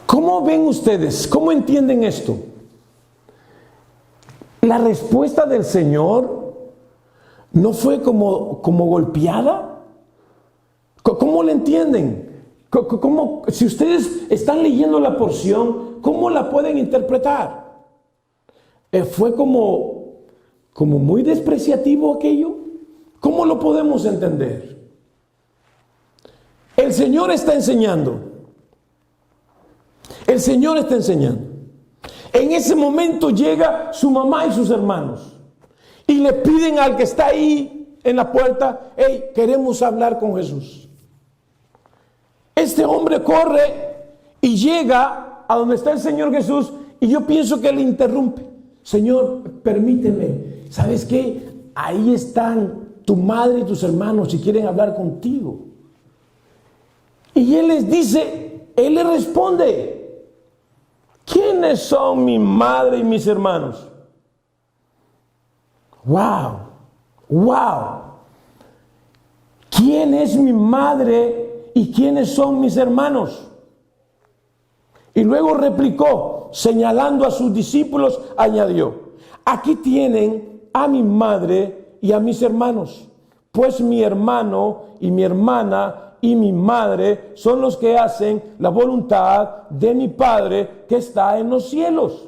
¿Cómo ven ustedes? ¿Cómo entienden esto? La respuesta del Señor no fue como golpeada. ¿Cómo la entienden? Si ustedes están leyendo la porción, ¿cómo la pueden interpretar? ¿Fue como muy despreciativo aquello? ¿Cómo lo podemos entender? El Señor está enseñando. El Señor está enseñando. En ese momento llega su mamá y sus hermanos y le piden al que está ahí en la puerta: hey, queremos hablar con Jesús. Este hombre corre y llega a donde está el Señor Jesús, y yo pienso que le interrumpe. Señor, permíteme, ¿sabes qué? Ahí están tu madre y tus hermanos y quieren hablar contigo. Y él les dice, él le responde: ¿quiénes son mi madre y mis hermanos? ¡Wow! ¡Wow! ¿Quién es mi madre y quiénes son mis hermanos? Y luego replicó, señalando a sus discípulos, añadió: aquí tienen a mi madre y a mis hermanos, pues mi hermano y mi hermana y mi madre son los que hacen la voluntad de mi Padre que está en los cielos.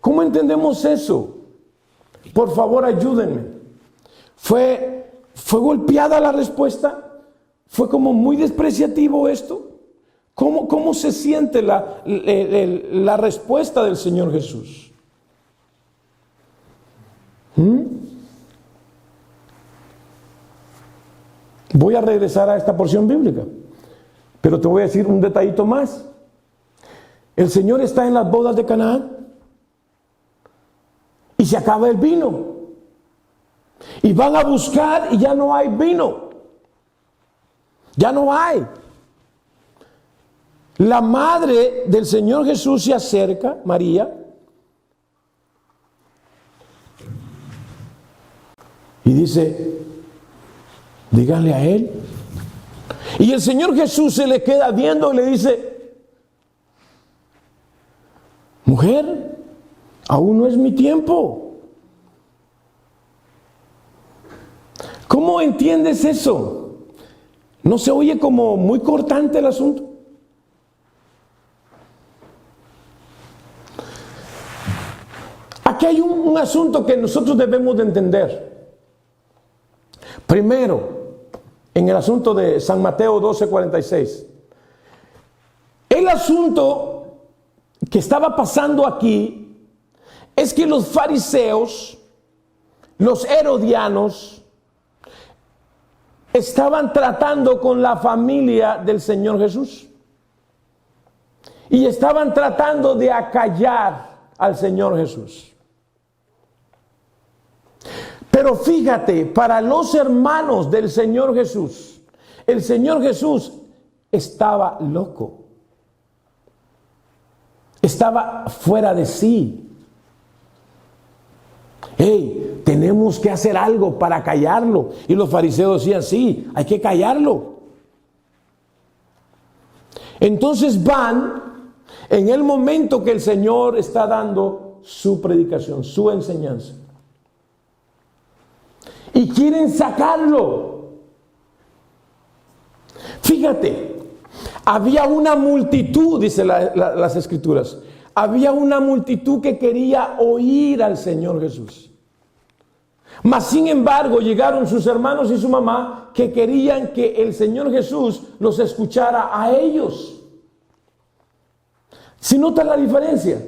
¿Cómo entendemos eso? Por favor, ayúdenme. ¿Fue golpeada la respuesta? ¿Fue como muy despreciativo esto? ¿Cómo se siente la respuesta del Señor Jesús? Voy a regresar a esta porción bíblica, pero te voy a decir un detallito más. El Señor está en las bodas de Canaán y se acaba el vino, y van a buscar y ya no hay vino, ya no hay. La madre del Señor Jesús se acerca, María, y dice: díganle a él. Y el Señor Jesús se le queda viendo y le dice: mujer, aún no es mi tiempo. ¿Cómo entiendes eso? ¿No se oye como muy cortante el asunto? Aquí hay un asunto que nosotros debemos de entender. Primero, en el asunto de San Mateo 12:46. El asunto que estaba pasando aquí es que los fariseos, los herodianos, estaban tratando con la familia del Señor Jesús. Y estaban tratando de acallar al Señor Jesús. Pero fíjate, para los hermanos del Señor Jesús, el Señor Jesús estaba loco. Estaba fuera de sí. Hey, tenemos que hacer algo para callarlo. Y los fariseos decían: sí, hay que callarlo. Entonces van en el momento que el Señor está dando su predicación, su enseñanza, y quieren sacarlo. Fíjate, había una multitud, dice las Escrituras, había una multitud que quería oír al Señor Jesús. Mas sin embargo llegaron sus hermanos y su mamá que querían que el Señor Jesús los escuchara a ellos. ¿Sí notas la diferencia?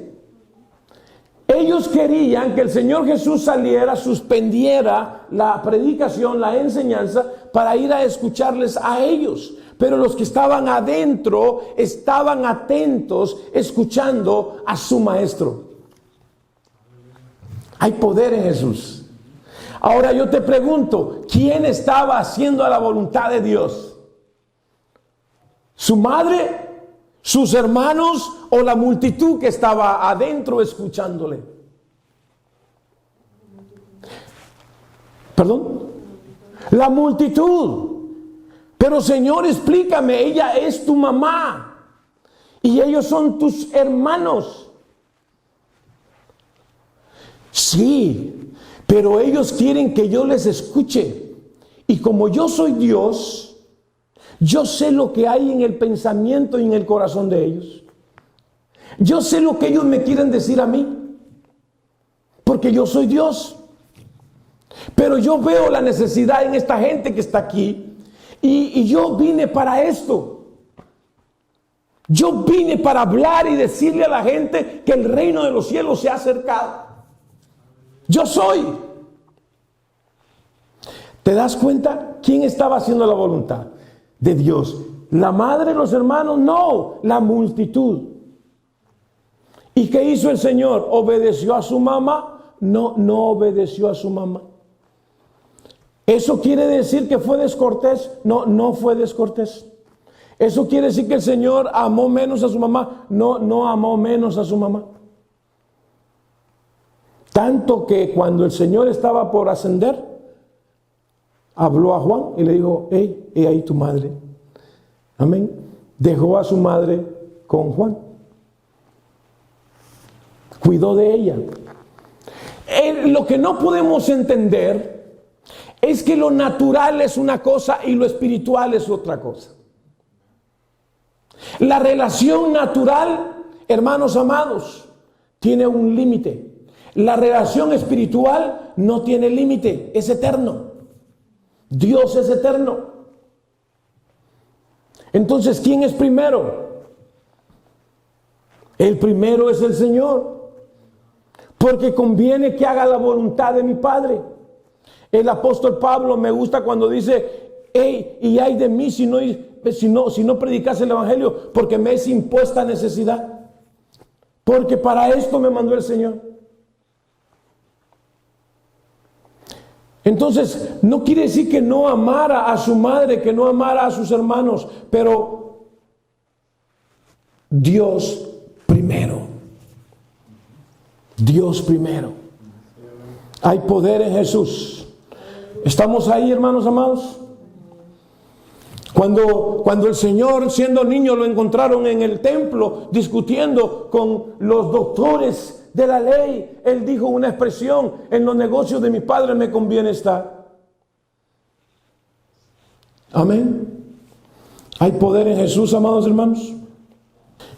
Ellos querían que el Señor Jesús saliera, suspendiera la predicación, la enseñanza, para ir a escucharles a ellos. Pero los que estaban adentro estaban atentos, escuchando a su maestro. Hay poder en Jesús. Ahora yo te pregunto, ¿quién estaba haciendo la voluntad de Dios? ¿Su madre, sus hermanos o la multitud que estaba adentro escuchándole? ¿Perdón? La multitud. Pero Señor, explícame, ella es tu mamá y ellos son tus hermanos. Sí, pero ellos quieren que yo les escuche. Y como yo soy Dios, yo sé lo que hay en el pensamiento y en el corazón de ellos. Yo sé lo que ellos me quieren decir a mí, porque yo soy Dios. Pero yo veo la necesidad en esta gente que está aquí. Y yo vine para esto. Yo vine para hablar y decirle a la gente que el reino de los cielos se ha acercado. Yo soy. ¿Te das cuenta? ¿Quién estaba haciendo la voluntad de Dios? ¿La madre, los hermanos? No, la multitud. ¿Y qué hizo el Señor? ¿Obedeció a su mamá? No, no obedeció a su mamá. ¿Eso quiere decir que fue descortés? No, no fue descortés. ¿Eso quiere decir que el Señor amó menos a su mamá? No, no amó menos a su mamá. Tanto que cuando el Señor estaba por ascender, habló a Juan y le dijo: hey, he ahí tu madre. Amén. Dejó a su madre con Juan. Cuidó de ella. Lo que no podemos entender es que lo natural es una cosa y lo espiritual es otra cosa. La relación natural, hermanos amados, tiene un límite. La relación espiritual no tiene límite, es eterno. Dios es eterno. Entonces, ¿quién es primero? El primero es el Señor, porque conviene que haga la voluntad de mi Padre. El apóstol Pablo me gusta cuando dice: hey, y ay de mí si no predicase el evangelio, porque me es impuesta necesidad, porque para esto me mandó el Señor. Entonces, no quiere decir que no amara a su madre, que no amara a sus hermanos, pero Dios primero. Dios primero. Hay poder en Jesús. ¿Estamos ahí, hermanos amados? Cuando el Señor, siendo niño, lo encontraron en el templo discutiendo con los doctores de la ley, Él dijo una expresión: en los negocios de mi Padre me conviene estar. Amén. ¿Hay poder en Jesús, amados hermanos?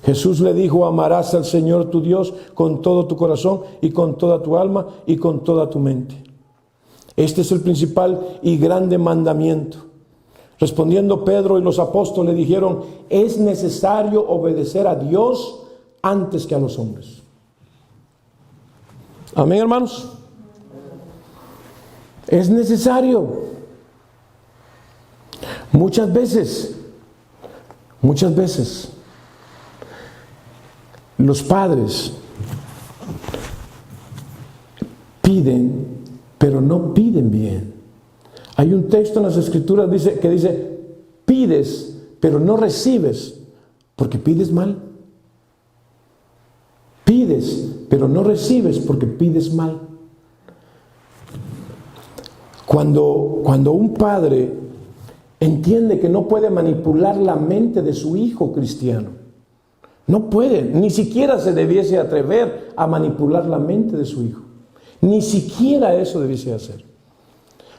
Jesús le dijo: amarás al Señor tu Dios con todo tu corazón y con toda tu alma y con toda tu mente. Este es el principal y grande mandamiento. Respondiendo Pedro y los apóstoles dijeron: es necesario obedecer a Dios antes que a los hombres. Amén, hermanos. Es necesario. Muchas veces los padres piden, pero no piden bien. Hay un texto en las Escrituras que dice: pides, pero no recibes, porque pides mal. Pides, pero no recibes, porque pides mal. Cuando un padre entiende que no puede manipular la mente de su hijo cristiano, no puede, ni siquiera se debiese atrever a manipular la mente de su hijo. Ni siquiera eso debiese hacer.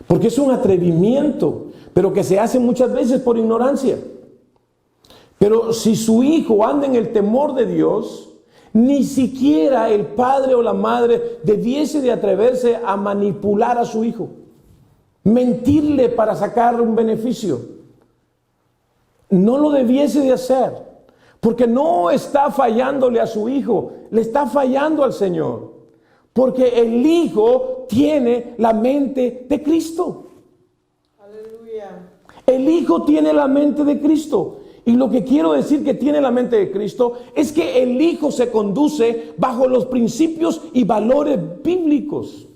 Porque es un atrevimiento, pero que se hace muchas veces por ignorancia. Pero si su hijo anda en el temor de Dios, ni siquiera el padre o la madre debiese de atreverse a manipular a su hijo, mentirle para sacar un beneficio. No lo debiese de hacer, porque no está fallándole a su hijo, le está fallando al Señor. Porque el Hijo tiene la mente de Cristo. Aleluya. El Hijo tiene la mente de Cristo. Y lo que quiero decir que tiene la mente de Cristo es que el Hijo se conduce bajo los principios y valores bíblicos.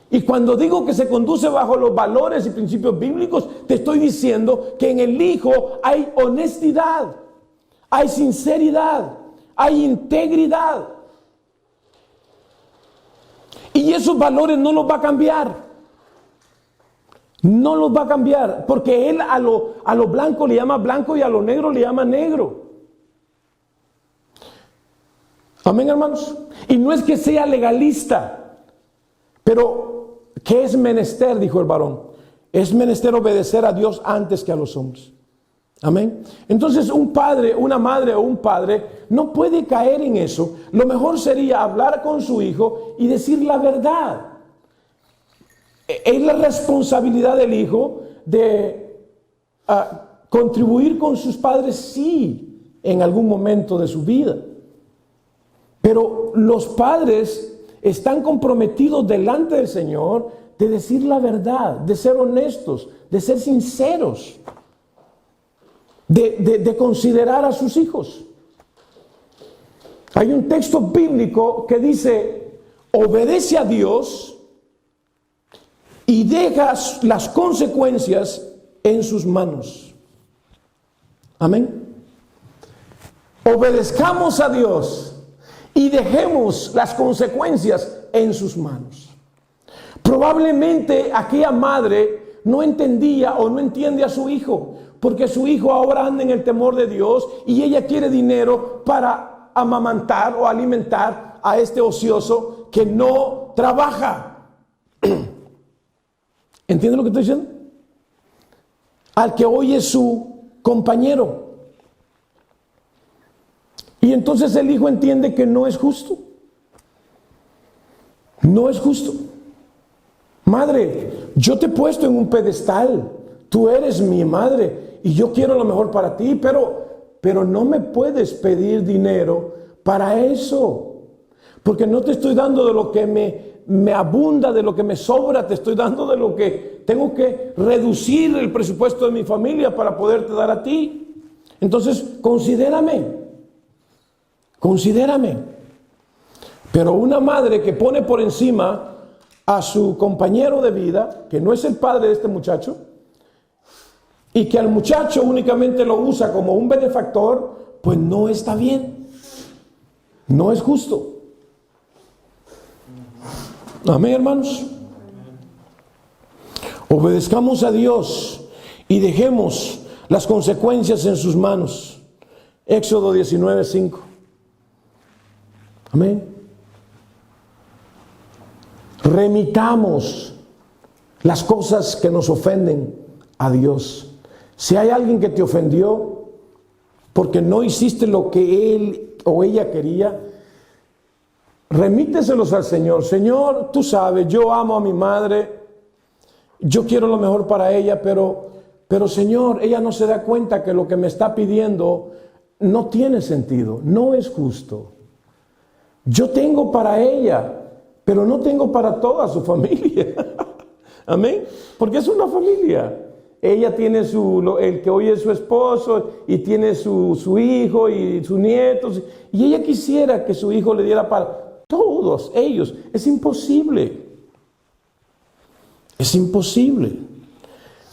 Y cuando digo que se conduce bajo los valores y principios bíblicos, te estoy diciendo que en el Hijo hay honestidad, hay sinceridad, hay integridad. Y esos valores no los va a cambiar. No los va a cambiar, porque Él a lo blanco le llama blanco y a lo negro le llama negro. Amén, hermanos. Y no es que sea legalista, pero ¿qué es menester? Dijo el varón. Es menester obedecer a Dios antes que a los hombres. Amén. Entonces un padre, una madre o un padre no puede caer en eso. Lo mejor sería hablar con su hijo y decir la verdad. Es la responsabilidad del hijo de contribuir con sus padres, sí, en algún momento de su vida. Pero los padres están comprometidos delante del Señor de decir la verdad, de ser honestos, de ser sinceros, de considerar a sus hijos. Hay un texto bíblico que dice: obedece a Dios y dejas las consecuencias en sus manos. Amén. Obedezcamos a Dios y dejemos las consecuencias en sus manos. Probablemente aquella madre no entendía o no entiende a su hijo, porque su hijo ahora anda en el temor de Dios y ella quiere dinero para amamantar o alimentar a este ocioso que no trabaja. ¿Entiende lo que estoy diciendo? Al que hoy es su compañero. Y entonces el hijo entiende que no es justo. No es justo. Madre, yo te he puesto en un pedestal. Tú eres mi madre y yo quiero lo mejor para ti, pero no me puedes pedir dinero para eso. Porque no te estoy dando de lo que me abunda, de lo que me sobra, te estoy dando de lo que tengo que reducir el presupuesto de mi familia para poderte dar a ti. Entonces, considérame. Pero una madre que pone por encima a su compañero de vida, que no es el padre de este muchacho, y que al muchacho únicamente lo usa como un benefactor, pues no está bien. No es justo. Amén, hermanos. Obedezcamos a Dios y dejemos las consecuencias en sus manos. Éxodo 19:5. Amén. Remitamos las cosas que nos ofenden a Dios. Si hay alguien que te ofendió porque no hiciste lo que él o ella quería, remíteselos al Señor. Señor, tú sabes, yo amo a mi madre, yo quiero lo mejor para ella, pero Señor, ella no se da cuenta que lo que me está pidiendo no tiene sentido, no es justo. Yo tengo para ella, pero no tengo para toda su familia. Amén. Porque es una familia. Ella tiene el que hoy es su esposo y tiene su hijo y sus nietos. Y ella quisiera que su hijo le diera para todos ellos. Es imposible. Es imposible.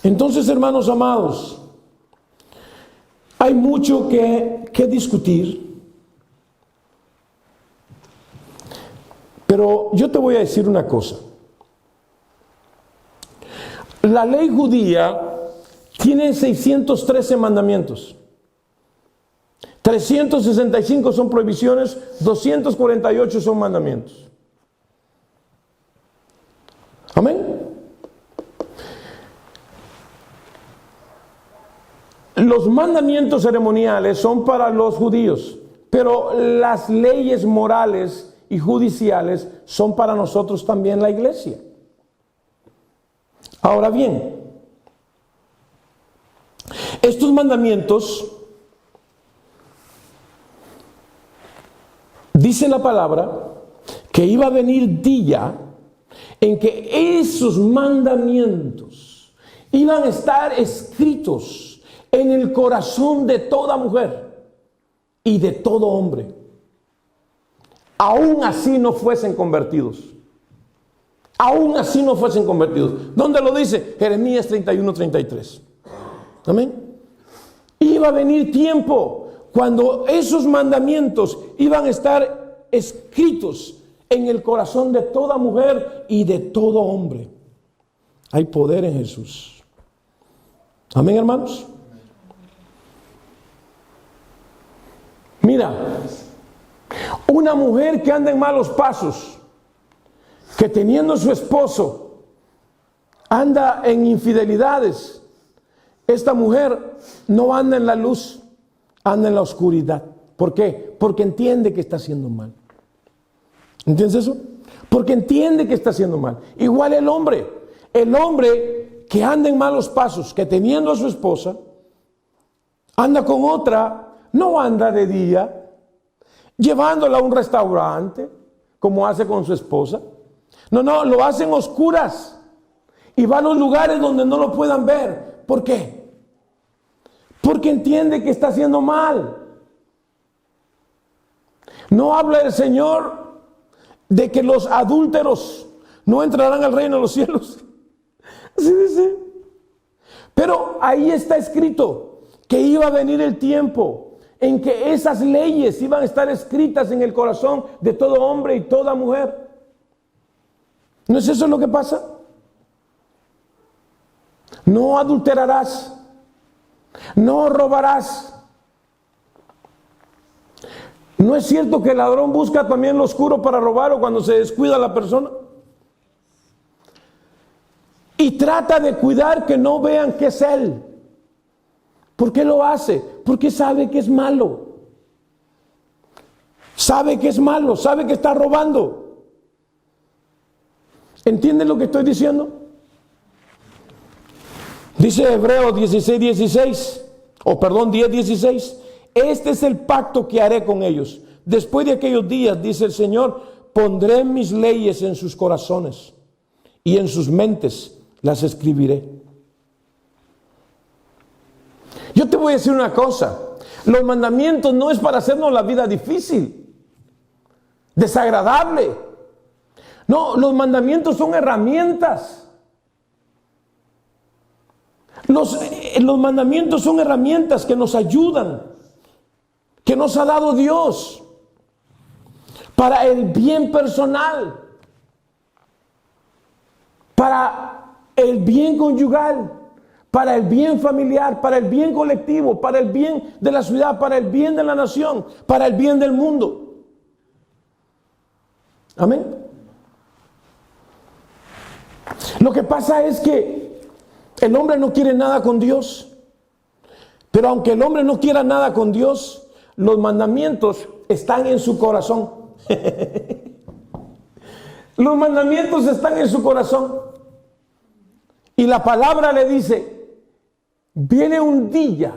Entonces, hermanos amados, hay mucho que discutir. Pero yo te voy a decir una cosa. La ley judía tiene 613 mandamientos. 365 son prohibiciones, 248 son mandamientos. Amén. Los mandamientos ceremoniales son para los judíos, pero las leyes morales y judiciales son para nosotros también, la iglesia. Ahora bien, estos mandamientos, dice la palabra, que iba a venir día en que esos mandamientos iban a estar escritos en el corazón de toda mujer y de todo hombre, aún así no fuesen convertidos. Aún así no fuesen convertidos. ¿Dónde lo dice? Jeremías 31:33. Amén. Iba a venir tiempo cuando esos mandamientos iban a estar escritos en el corazón de toda mujer y de todo hombre. Hay poder en Jesús. Amén, hermanos. Mira, una mujer que anda en malos pasos, que teniendo su esposo anda en infidelidades, esta mujer no anda en la luz, anda en la oscuridad. ¿Por qué? Porque entiende que está haciendo mal. ¿Entiendes eso? Porque entiende que está haciendo mal. Igual el hombre que anda en malos pasos, que teniendo a su esposa, anda con otra, no anda de día, llevándola a un restaurante, como hace con su esposa. No, lo hace en oscuras y va a los lugares donde no lo puedan ver. ¿Por qué? Porque entiende que está haciendo mal. No habla el Señor de que los adúlteros no entrarán al reino de los cielos. Así dice. Pero ahí está escrito que iba a venir el tiempo en que esas leyes iban a estar escritas en el corazón de todo hombre y toda mujer. ¿No es eso lo que pasa? No adulterarás, no robarás. ¿No es cierto que el ladrón busca también lo oscuro para robar o cuando se descuida la persona? Y trata de cuidar que no vean que es él. ¿Por qué lo hace? Porque sabe que es malo. Sabe que es malo, sabe que está robando. ¿Entienden lo que estoy diciendo? Dice Hebreos 10:16. Este es el pacto que haré con ellos. Después de aquellos días, dice el Señor, pondré mis leyes en sus corazones y en sus mentes las escribiré. Yo te voy a decir una cosa. Los mandamientos no es para hacernos la vida difícil, desagradable. No, los mandamientos son herramientas. Los mandamientos son herramientas que nos ayudan, que nos ha dado Dios para el bien personal, para el bien conyugal, para el bien familiar, para el bien colectivo, para el bien de la ciudad, para el bien de la nación, para el bien del mundo. Amén. Lo que pasa es que el hombre no quiere nada con Dios. Pero aunque el hombre no quiera nada con Dios, los mandamientos están en su corazón. Los mandamientos están en su corazón. Y la palabra le dice, viene un día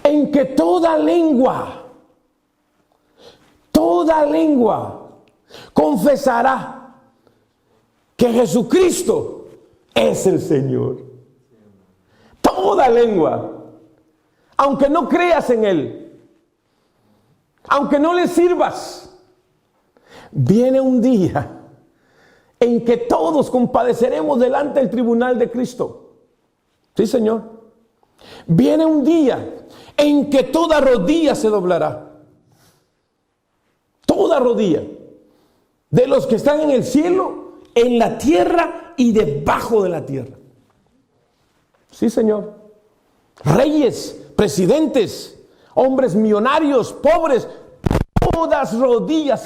en que toda lengua confesará que Jesucristo es el Señor. Toda lengua. Aunque no creas en Él, aunque no le sirvas, viene un día en que todos compadeceremos delante del tribunal de Cristo. Sí, Señor. Viene un día en que toda rodilla se doblará. Toda rodilla. De los que están en el cielo, en la tierra y debajo de la tierra. Sí, Señor. Reyes, presidentes, hombres millonarios, pobres, todas rodillas.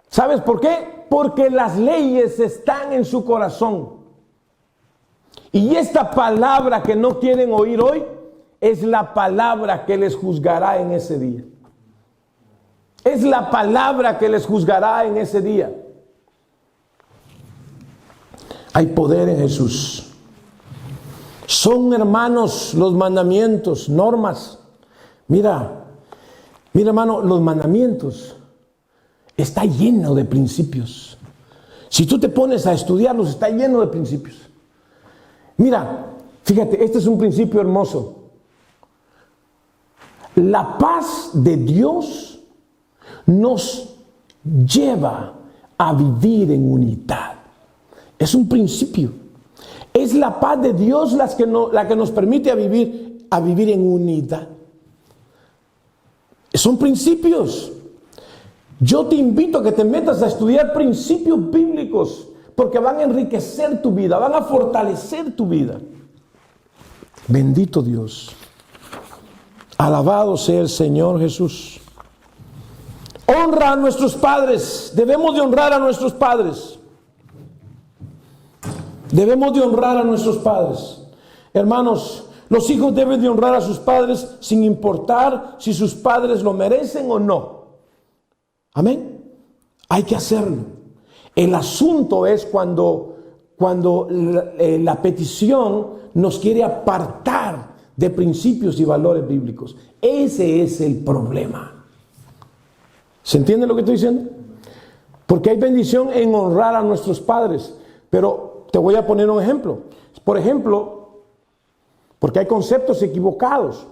¿Sabes por qué? Porque las leyes están en su corazón. Y esta palabra que no quieren oír hoy es la palabra que les juzgará en ese día. Es la palabra que les juzgará en ese día. Hay poder en Jesús. Son, hermanos, los mandamientos, normas. Mira, Mira, hermano, los mandamientos está lleno de principios. Si tú te pones a estudiarlos, está lleno de principios. Mira, fíjate, este es un principio hermoso. La paz de Dios nos lleva a vivir en unidad. Es un principio. Es la paz de Dios la que nos permite a vivir en unidad. Son principios. Yo te invito a que te metas a estudiar principios bíblicos, porque van a enriquecer tu vida, van a fortalecer tu vida. Bendito Dios. Alabado sea el Señor Jesús. Honra a nuestros padres. Debemos de honrar a nuestros padres. Debemos de honrar a nuestros padres. Hermanos, los hijos deben de honrar a sus padres sin importar si sus padres lo merecen o no. Amén. Hay que hacerlo. El asunto es cuando la petición nos quiere apartar de principios y valores bíblicos. Ese es el problema. ¿Se entiende lo que estoy diciendo? Porque hay bendición en honrar a nuestros padres. Pero te voy a poner un ejemplo. Por ejemplo, porque hay conceptos equivocados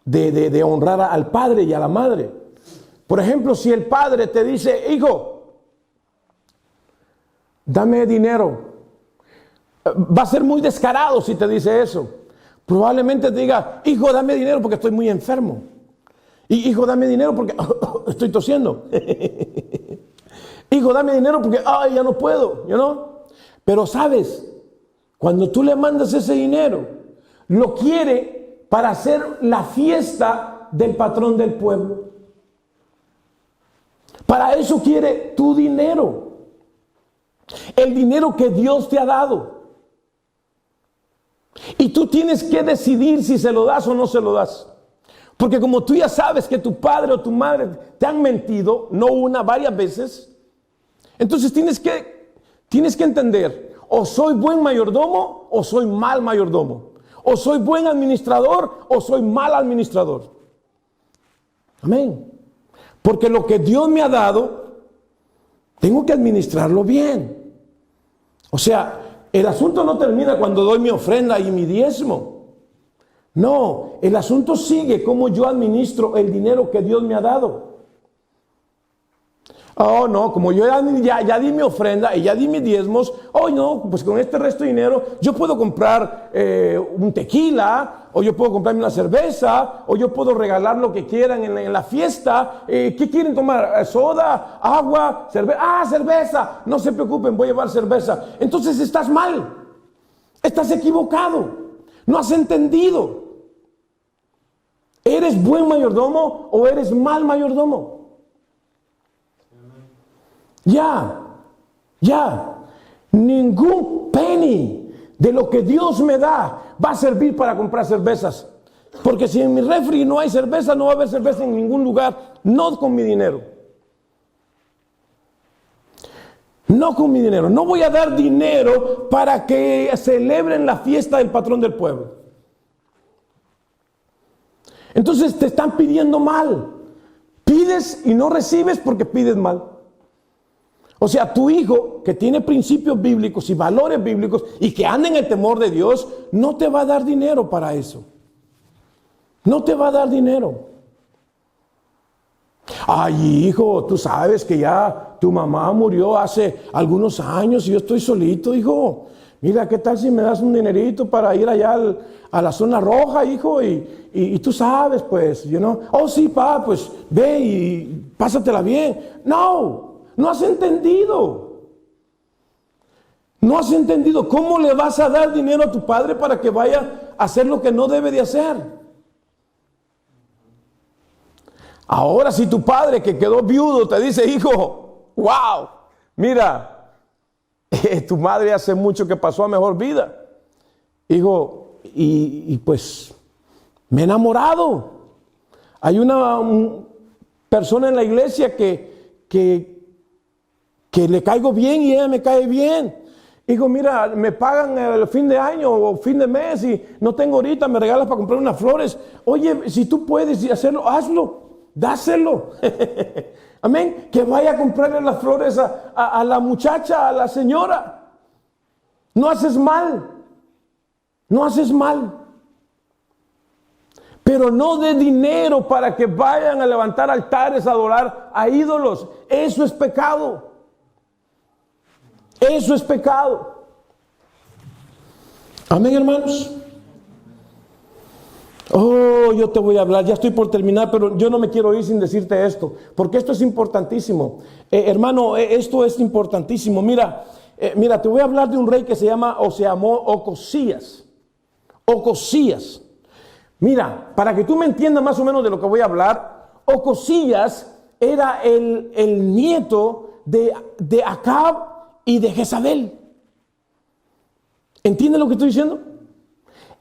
de honrar al padre y a la madre. Por ejemplo, si el padre te dice, hijo, dame dinero. Va a ser muy descarado si te dice eso. Probablemente te diga, hijo, dame dinero porque estoy muy enfermo. Y hijo, dame dinero porque estoy tosiendo. Hijo, dame dinero porque ya no puedo, ¿no? Pero sabes, cuando tú le mandas ese dinero, lo quiere para hacer la fiesta del patrón del pueblo. Para eso quiere tu dinero. El dinero que Dios te ha dado. Y tú tienes que decidir si se lo das o no se lo das. Porque como tú ya sabes que tu padre o tu madre te han mentido, no una, varias veces, entonces tienes que entender, o soy buen mayordomo o soy mal mayordomo. O soy buen administrador o soy mal administrador. Amén. Porque lo que Dios me ha dado, tengo que administrarlo bien. O sea, el asunto no termina cuando doy mi ofrenda y mi diezmo. No, el asunto sigue como yo administro el dinero que Dios me ha dado. Oh, no, como yo ya di mi ofrenda y ya di mis diezmos, no, pues con este resto de dinero yo puedo comprar un tequila, o yo puedo comprarme una cerveza, o yo puedo regalar lo que quieran en la fiesta. ¿Qué quieren tomar? ¿Soda? ¿Agua? ¿Cerveza? Cerveza. No se preocupen, voy a llevar cerveza. Entonces estás mal, estás equivocado, no has entendido. ¿Eres buen mayordomo o eres mal mayordomo? Ya, ningún penny de lo que Dios me da va a servir para comprar cervezas. Porque si en mi refri no hay cerveza, no va a haber cerveza en ningún lugar, no con mi dinero. No con mi dinero. No voy a dar dinero para que celebren la fiesta del patrón del pueblo. Entonces te están pidiendo mal. Pides y no recibes porque pides mal. O sea, tu hijo que tiene principios bíblicos y valores bíblicos y que anda en el temor de Dios, no te va a dar dinero para eso. No te va a dar dinero. Ay, hijo, tú sabes que ya tu mamá murió hace algunos años y yo estoy solito, hijo. Mira, ¿qué tal si me das un dinerito para ir allá a la zona roja, hijo? Y tú sabes, pues, sí, pa, pues, ve y pásatela bien. No has entendido. No has entendido. ¿Cómo le vas a dar dinero a tu padre para que vaya a hacer lo que no debe de hacer? Ahora, si tu padre que quedó viudo te dice, hijo, wow, mira, tu madre hace mucho que pasó a mejor vida. Hijo, y pues me he enamorado. Hay una persona en la iglesia que le caigo bien y ella me cae bien. Hijo, mira, me pagan el fin de año o fin de mes y no tengo ahorita, me regalas para comprar unas flores. Oye, si tú puedes hacerlo, hazlo. dáselo. Amén. Que vaya a comprarle las flores a la muchacha, a la señora. No haces mal. No haces mal. Pero no dé dinero para que vayan a levantar altares, a adorar a ídolos. Eso es pecado. Eso es pecado. Amén, hermanos. Oh, yo te voy a hablar, ya estoy por terminar, pero yo no me quiero ir sin decirte esto, porque esto es importantísimo. Hermano, esto es importantísimo. Mira, te voy a hablar de un rey que se llamó Ocosías. Ocosías. Mira, para que tú me entiendas más o menos de lo que voy a hablar, Ocosías era el nieto de Acab y de Jezabel. ¿Entiendes lo que estoy diciendo?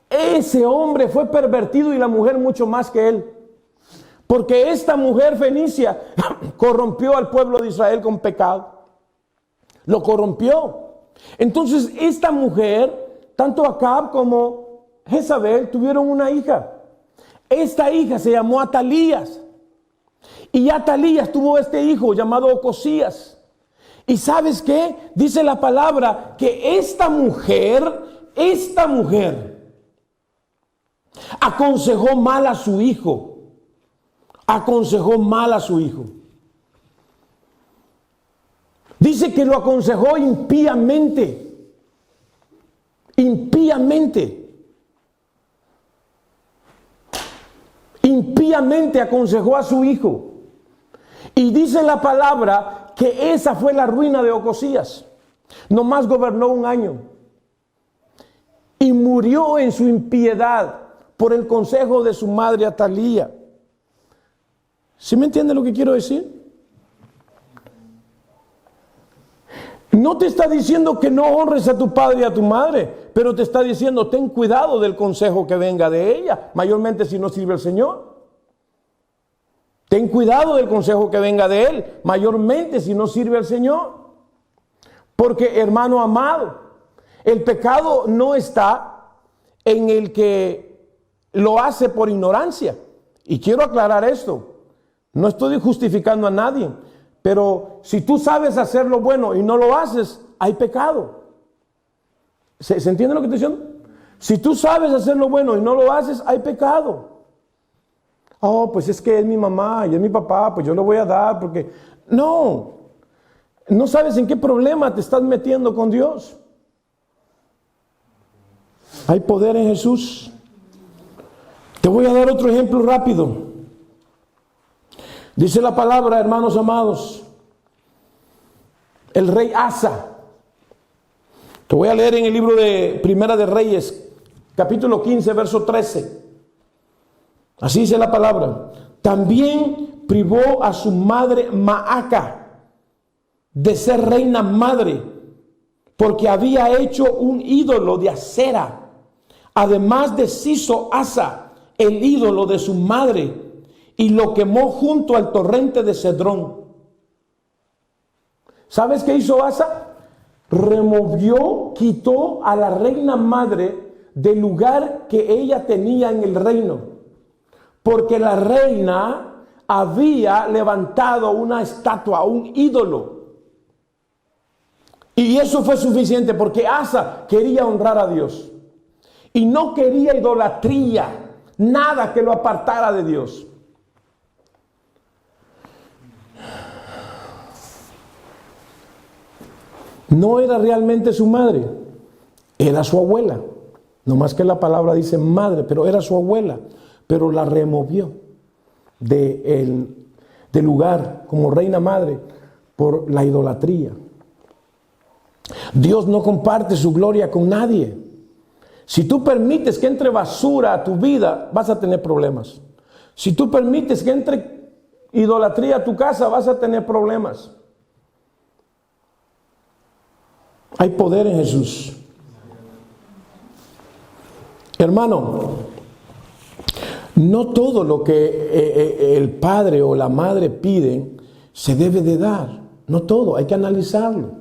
Ese hombre fue pervertido y la mujer mucho más que él. Porque esta mujer fenicia corrompió al pueblo de Israel con pecado. Lo corrompió. Entonces esta mujer, tanto Acab como Jezabel, tuvieron una hija. Esta hija se llamó Atalías. Y Atalías tuvo este hijo llamado Ocosías. ¿Y sabes qué? Dice la palabra que esta mujer aconsejó mal a su hijo. Aconsejó mal a su hijo. Dice que lo aconsejó impíamente. Impíamente. Impíamente aconsejó a su hijo. Y dice la palabra que esa fue la ruina de Ocosías. Nomás gobernó 1 año. Y murió en su impiedad por el consejo de su madre Atalía. ¿Sí me entiende lo que quiero decir? No te está diciendo que no honres a tu padre y a tu madre, pero te está diciendo ten cuidado del consejo que venga de ella, mayormente si no sirve el Señor. Ten cuidado del consejo que venga de él, mayormente si no sirve al Señor. Porque, hermano amado, el pecado no está en el que lo hace por ignorancia. Y quiero aclarar esto. No estoy justificando a nadie, pero si tú sabes hacer lo bueno y no lo haces, hay pecado. ¿Se entiende lo que estoy diciendo? Si tú sabes hacer lo bueno y no lo haces, hay pecado. Oh, pues es que es mi mamá y es mi papá, pues yo le voy a dar porque... No sabes en qué problema te estás metiendo con Dios. Hay poder en Jesús. Te voy a dar otro ejemplo rápido. Dice la palabra, hermanos amados, el rey Asa. Te voy a leer en el libro de Primera de Reyes, capítulo 15, verso 13. Así dice la palabra. También privó a su madre Maaca de ser reina madre, porque había hecho un ídolo de acera. Además deshizo Asa el ídolo de su madre y lo quemó junto al torrente de Cedrón. ¿Sabes qué hizo Asa? Quitó a la reina madre del lugar que ella tenía en el reino. Porque la reina había levantado una estatua, un ídolo. Y eso fue suficiente porque Asa quería honrar a Dios. Y no quería idolatría, nada que lo apartara de Dios. No era realmente su madre, era su abuela. No más que la palabra dice madre, pero era su abuela. Pero la removió del lugar como reina madre por la idolatría. Dios no comparte su gloria con nadie. Si tú permites que entre basura a tu vida, vas a tener problemas. Si tú permites que entre idolatría a tu casa, vas a tener problemas. Hay poder en Jesús. Hermano, no todo lo que el padre o la madre piden se debe de dar. No todo, hay que analizarlo.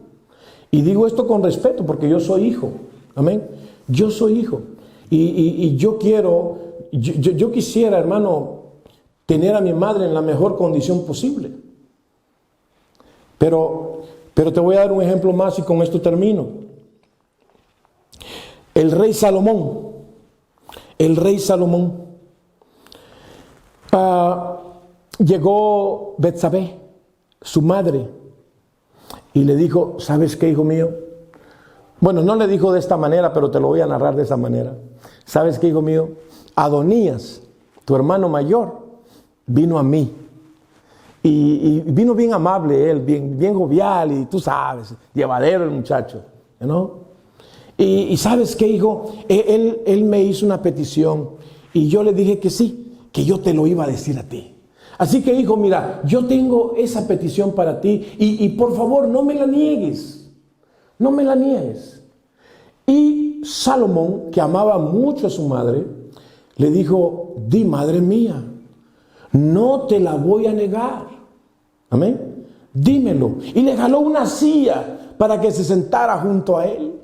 Y digo esto con respeto porque yo soy hijo. Amén. Yo soy hijo. Y yo quiero, yo quisiera, hermano, tener a mi madre en la mejor condición posible. Pero te voy a dar un ejemplo más y con esto termino. El rey Salomón, llegó Betsabé, su madre, y le dijo: ¿sabes qué, hijo mío? Bueno, no le dijo de esta manera, pero te lo voy a narrar de esa manera. ¿Sabes qué, hijo mío? Adonías, tu hermano mayor, vino a mí. Y vino bien amable él, bien jovial, y tú sabes, llevadero el muchacho, ¿no? Y ¿sabes qué, hijo? Él me hizo una petición y yo le dije que sí, que yo te lo iba a decir a ti. Así que, hijo, mira, yo tengo esa petición para ti y por favor no me la niegues, no me la niegues. Y Salomón, que amaba mucho a su madre, le dijo: di, madre mía, no te la voy a negar. Amén. Dímelo. Y le jaló una silla para que se sentara junto a él.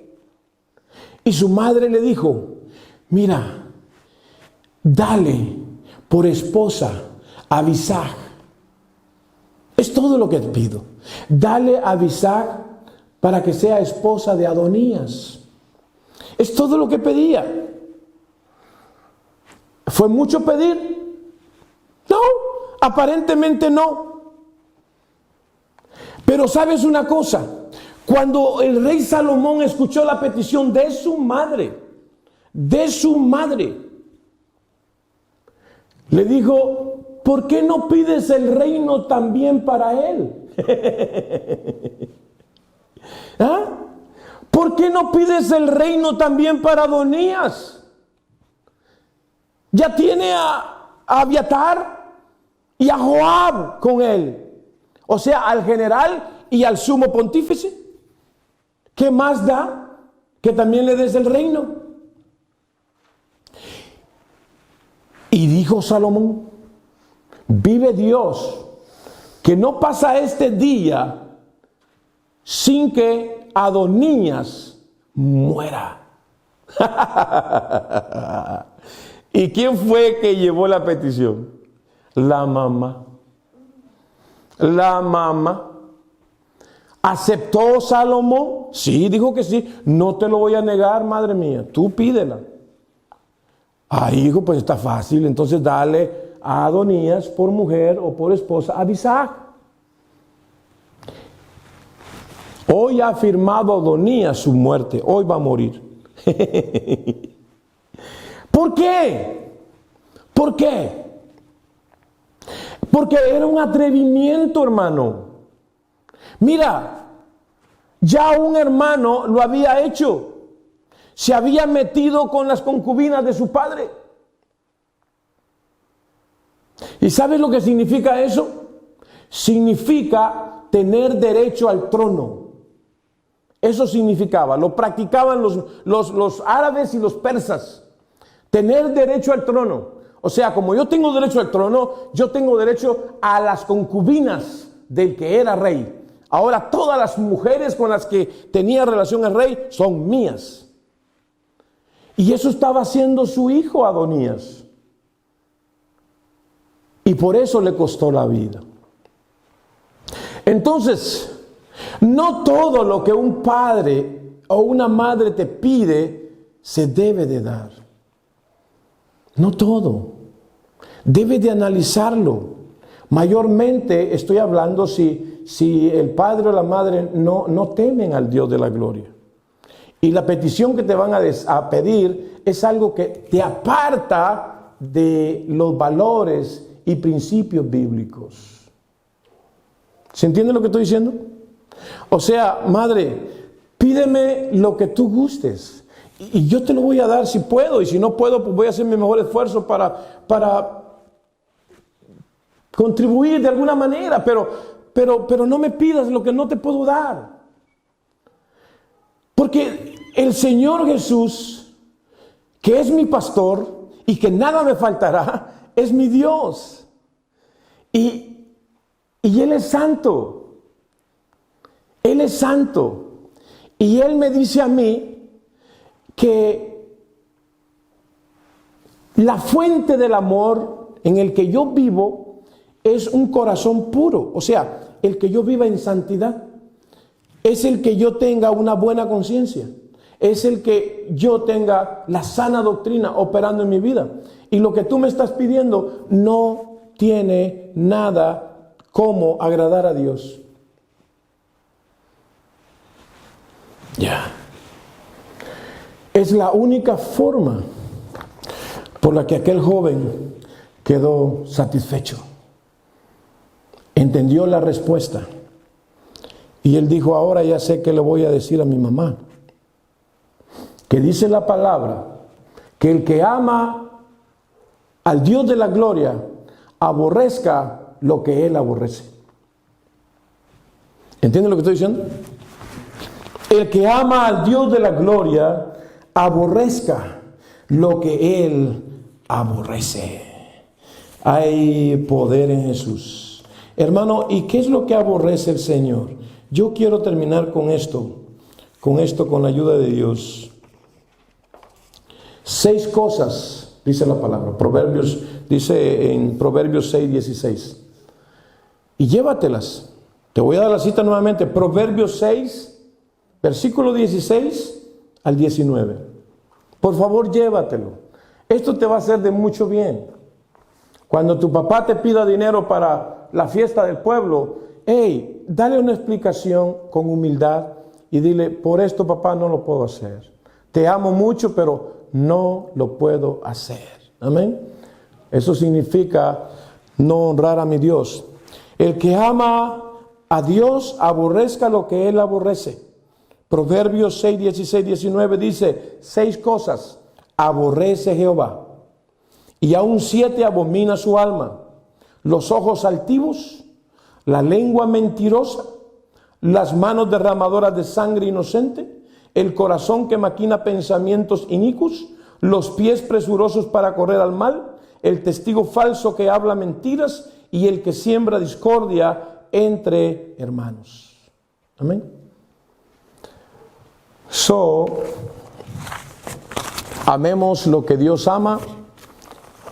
Y su madre le dijo: mira, dale por esposa a Abisag. Es todo lo que te pido. Dale a Abisag para que sea esposa de Adonías. Es todo lo que pedía. ¿Fue mucho pedir? No, aparentemente no. Pero ¿sabes una cosa? Cuando el rey Salomón escuchó la petición de su madre, le dijo: ¿por qué no pides el reino también para él? ¿Ah? ¿Por qué no pides el reino también para Adonías? Ya tiene a Abiatar y a Joab con él. O sea, al general y al sumo pontífice. ¿Qué más da que también le des el reino? Y dijo Salomón: vive Dios, que no pasa este día sin que Adonías muera. ¿Y quién fue que llevó la petición? La mamá. La mamá. ¿Aceptó Salomón? Sí, dijo que sí. No te lo voy a negar, madre mía. Tú pídela. Ay, hijo, pues está fácil. Entonces dale a Adonías por mujer o por esposa a Abisag. Hoy ha firmado Adonías su muerte. Hoy va a morir. ¿Por qué? ¿Por qué? Porque era un atrevimiento, hermano. Mira, ya un hermano lo había hecho. Se había metido con las concubinas de su padre. ¿Y sabes lo que significa eso? Significa tener derecho al trono. Eso significaba, lo practicaban los árabes y los persas. Tener derecho al trono. O sea, como yo tengo derecho al trono, yo tengo derecho a las concubinas del que era rey. Ahora todas las mujeres con las que tenía relación el rey son mías. Y eso estaba haciendo su hijo Adonías. Y por eso le costó la vida. Entonces, no todo lo que un padre o una madre te pide se debe de dar. No todo. Debe de analizarlo. Mayormente estoy hablando si el padre o la madre no temen al Dios de la gloria. Y la petición que te van a pedir es algo que te aparta de los valores y principios bíblicos. ¿Se entiende lo que estoy diciendo? O sea, madre, pídeme lo que tú gustes y yo te lo voy a dar si puedo, y si no puedo, pues voy a hacer mi mejor esfuerzo para contribuir de alguna manera, pero no me pidas lo que no te puedo dar. Porque el Señor Jesús, que es mi pastor y que nada me faltará, es mi Dios. Y Él es santo. Él es santo. Y Él me dice a mí que la fuente del amor en el que yo vivo es un corazón puro. O sea, el que yo viva en santidad. Es el que yo tenga una buena conciencia. Es el que yo tenga la sana doctrina operando en mi vida. Y lo que tú me estás pidiendo no tiene nada como agradar a Dios. Ya. Es la única forma por la que aquel joven quedó satisfecho. Entendió la respuesta. Y él dijo, ahora ya sé qué le voy a decir a mi mamá. Que dice la palabra, que el que ama al Dios de la gloria, aborrezca lo que él aborrece. ¿Entienden lo que estoy diciendo? El que ama al Dios de la gloria, aborrezca lo que él aborrece. Hay poder en Jesús. Hermano, ¿y qué es lo que aborrece el Señor? Yo quiero terminar con esto, con la ayuda de Dios. 6 cosas, dice la palabra. Proverbios, dice en Proverbios 6:16. Y llévatelas. Te voy a dar la cita nuevamente. Proverbios 6, versículo 16 al 19. Por favor, llévatelo. Esto te va a hacer de mucho bien. Cuando tu papá te pida dinero para la fiesta del pueblo, hey, dale una explicación con humildad y dile, por esto papá no lo puedo hacer. Te amo mucho, pero no lo puedo hacer. Amén. Eso significa no honrar a mi Dios. El que ama a Dios aborrezca lo que él aborrece. Proverbios 6, 16, 19 dice, 6 cosas aborrece Jehová, y aún 7 abomina su alma: los ojos altivos, la lengua mentirosa, las manos derramadoras de sangre inocente, el corazón que maquina pensamientos inicuos, los pies presurosos para correr al mal, el testigo falso que habla mentiras y el que siembra discordia entre hermanos. Amén. Amemos lo que Dios ama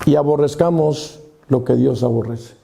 y aborrezcamos lo que Dios aborrece.